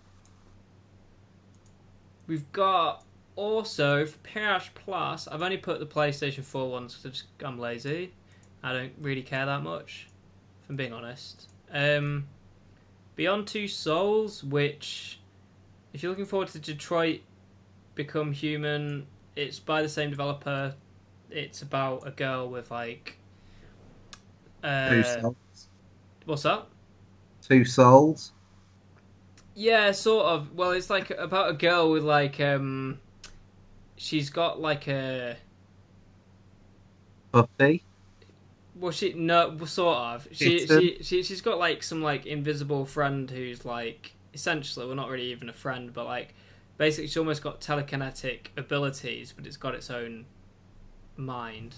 We've got also for PS Plus. I've only put the PlayStation 4 ones because I'm lazy. I don't really care that much, if I'm being honest. Beyond Two Souls, which, if you're looking forward to Detroit Become Human, It's by the same developer. It's about a girl with like. Two souls. What's that? Two souls. Yeah, sort of. Well, it's like about a girl with like she's got like a. Puppy. Well, sort of. She's got like some like invisible friend who's like essentially, well, not really even a friend, but like basically she's almost got telekinetic abilities, but it's got its own mind.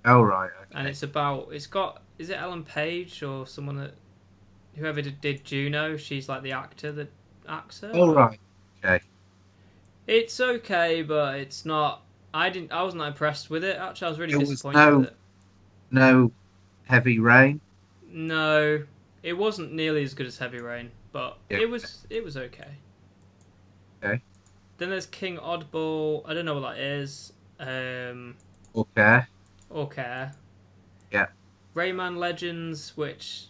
Oh right. Okay. And it's got, is it Ellen Page or someone that, whoever did Juno? She's like the actor that acts her. Oh right. Okay. It's okay, but it's not. I wasn't that impressed with it. Actually, I was really It was disappointed with it. No heavy rain. No, it wasn't nearly as good as Heavy Rain, but Yeah. it was okay. Okay. Then there's King Oddball. I don't know what that is. Okay. Okay. Yeah. Rayman Legends, which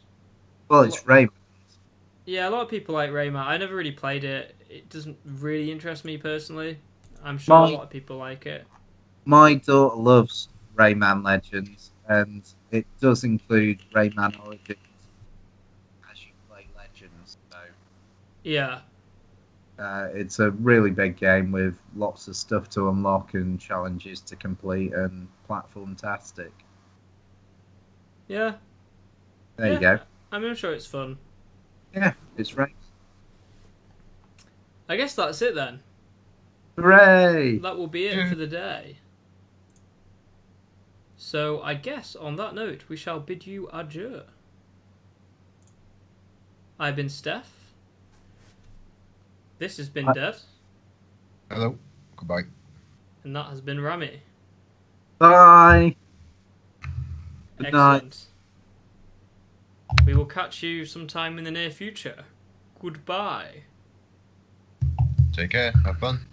Well, it's rain. yeah, a lot of people like Rayman. I never really played it. It doesn't really interest me personally. I'm sure a lot of people like it. My daughter loves Rayman Legends, and it does include Rayman Origins as you play Legends. So Yeah. it's a really big game with lots of stuff to unlock and challenges to complete and platform-tastic. Yeah. There you go. I mean, I'm sure it's fun. Yeah, it's right. I guess that's it then. Hooray! That will be it for the day. So I guess on that note, we shall bid you adieu. I've been Steph. This has been Dead. Hello. Goodbye. And that has been Rami. Bye! Good night. Excellent. We will catch you sometime in the near future. Goodbye. Take care. Have fun.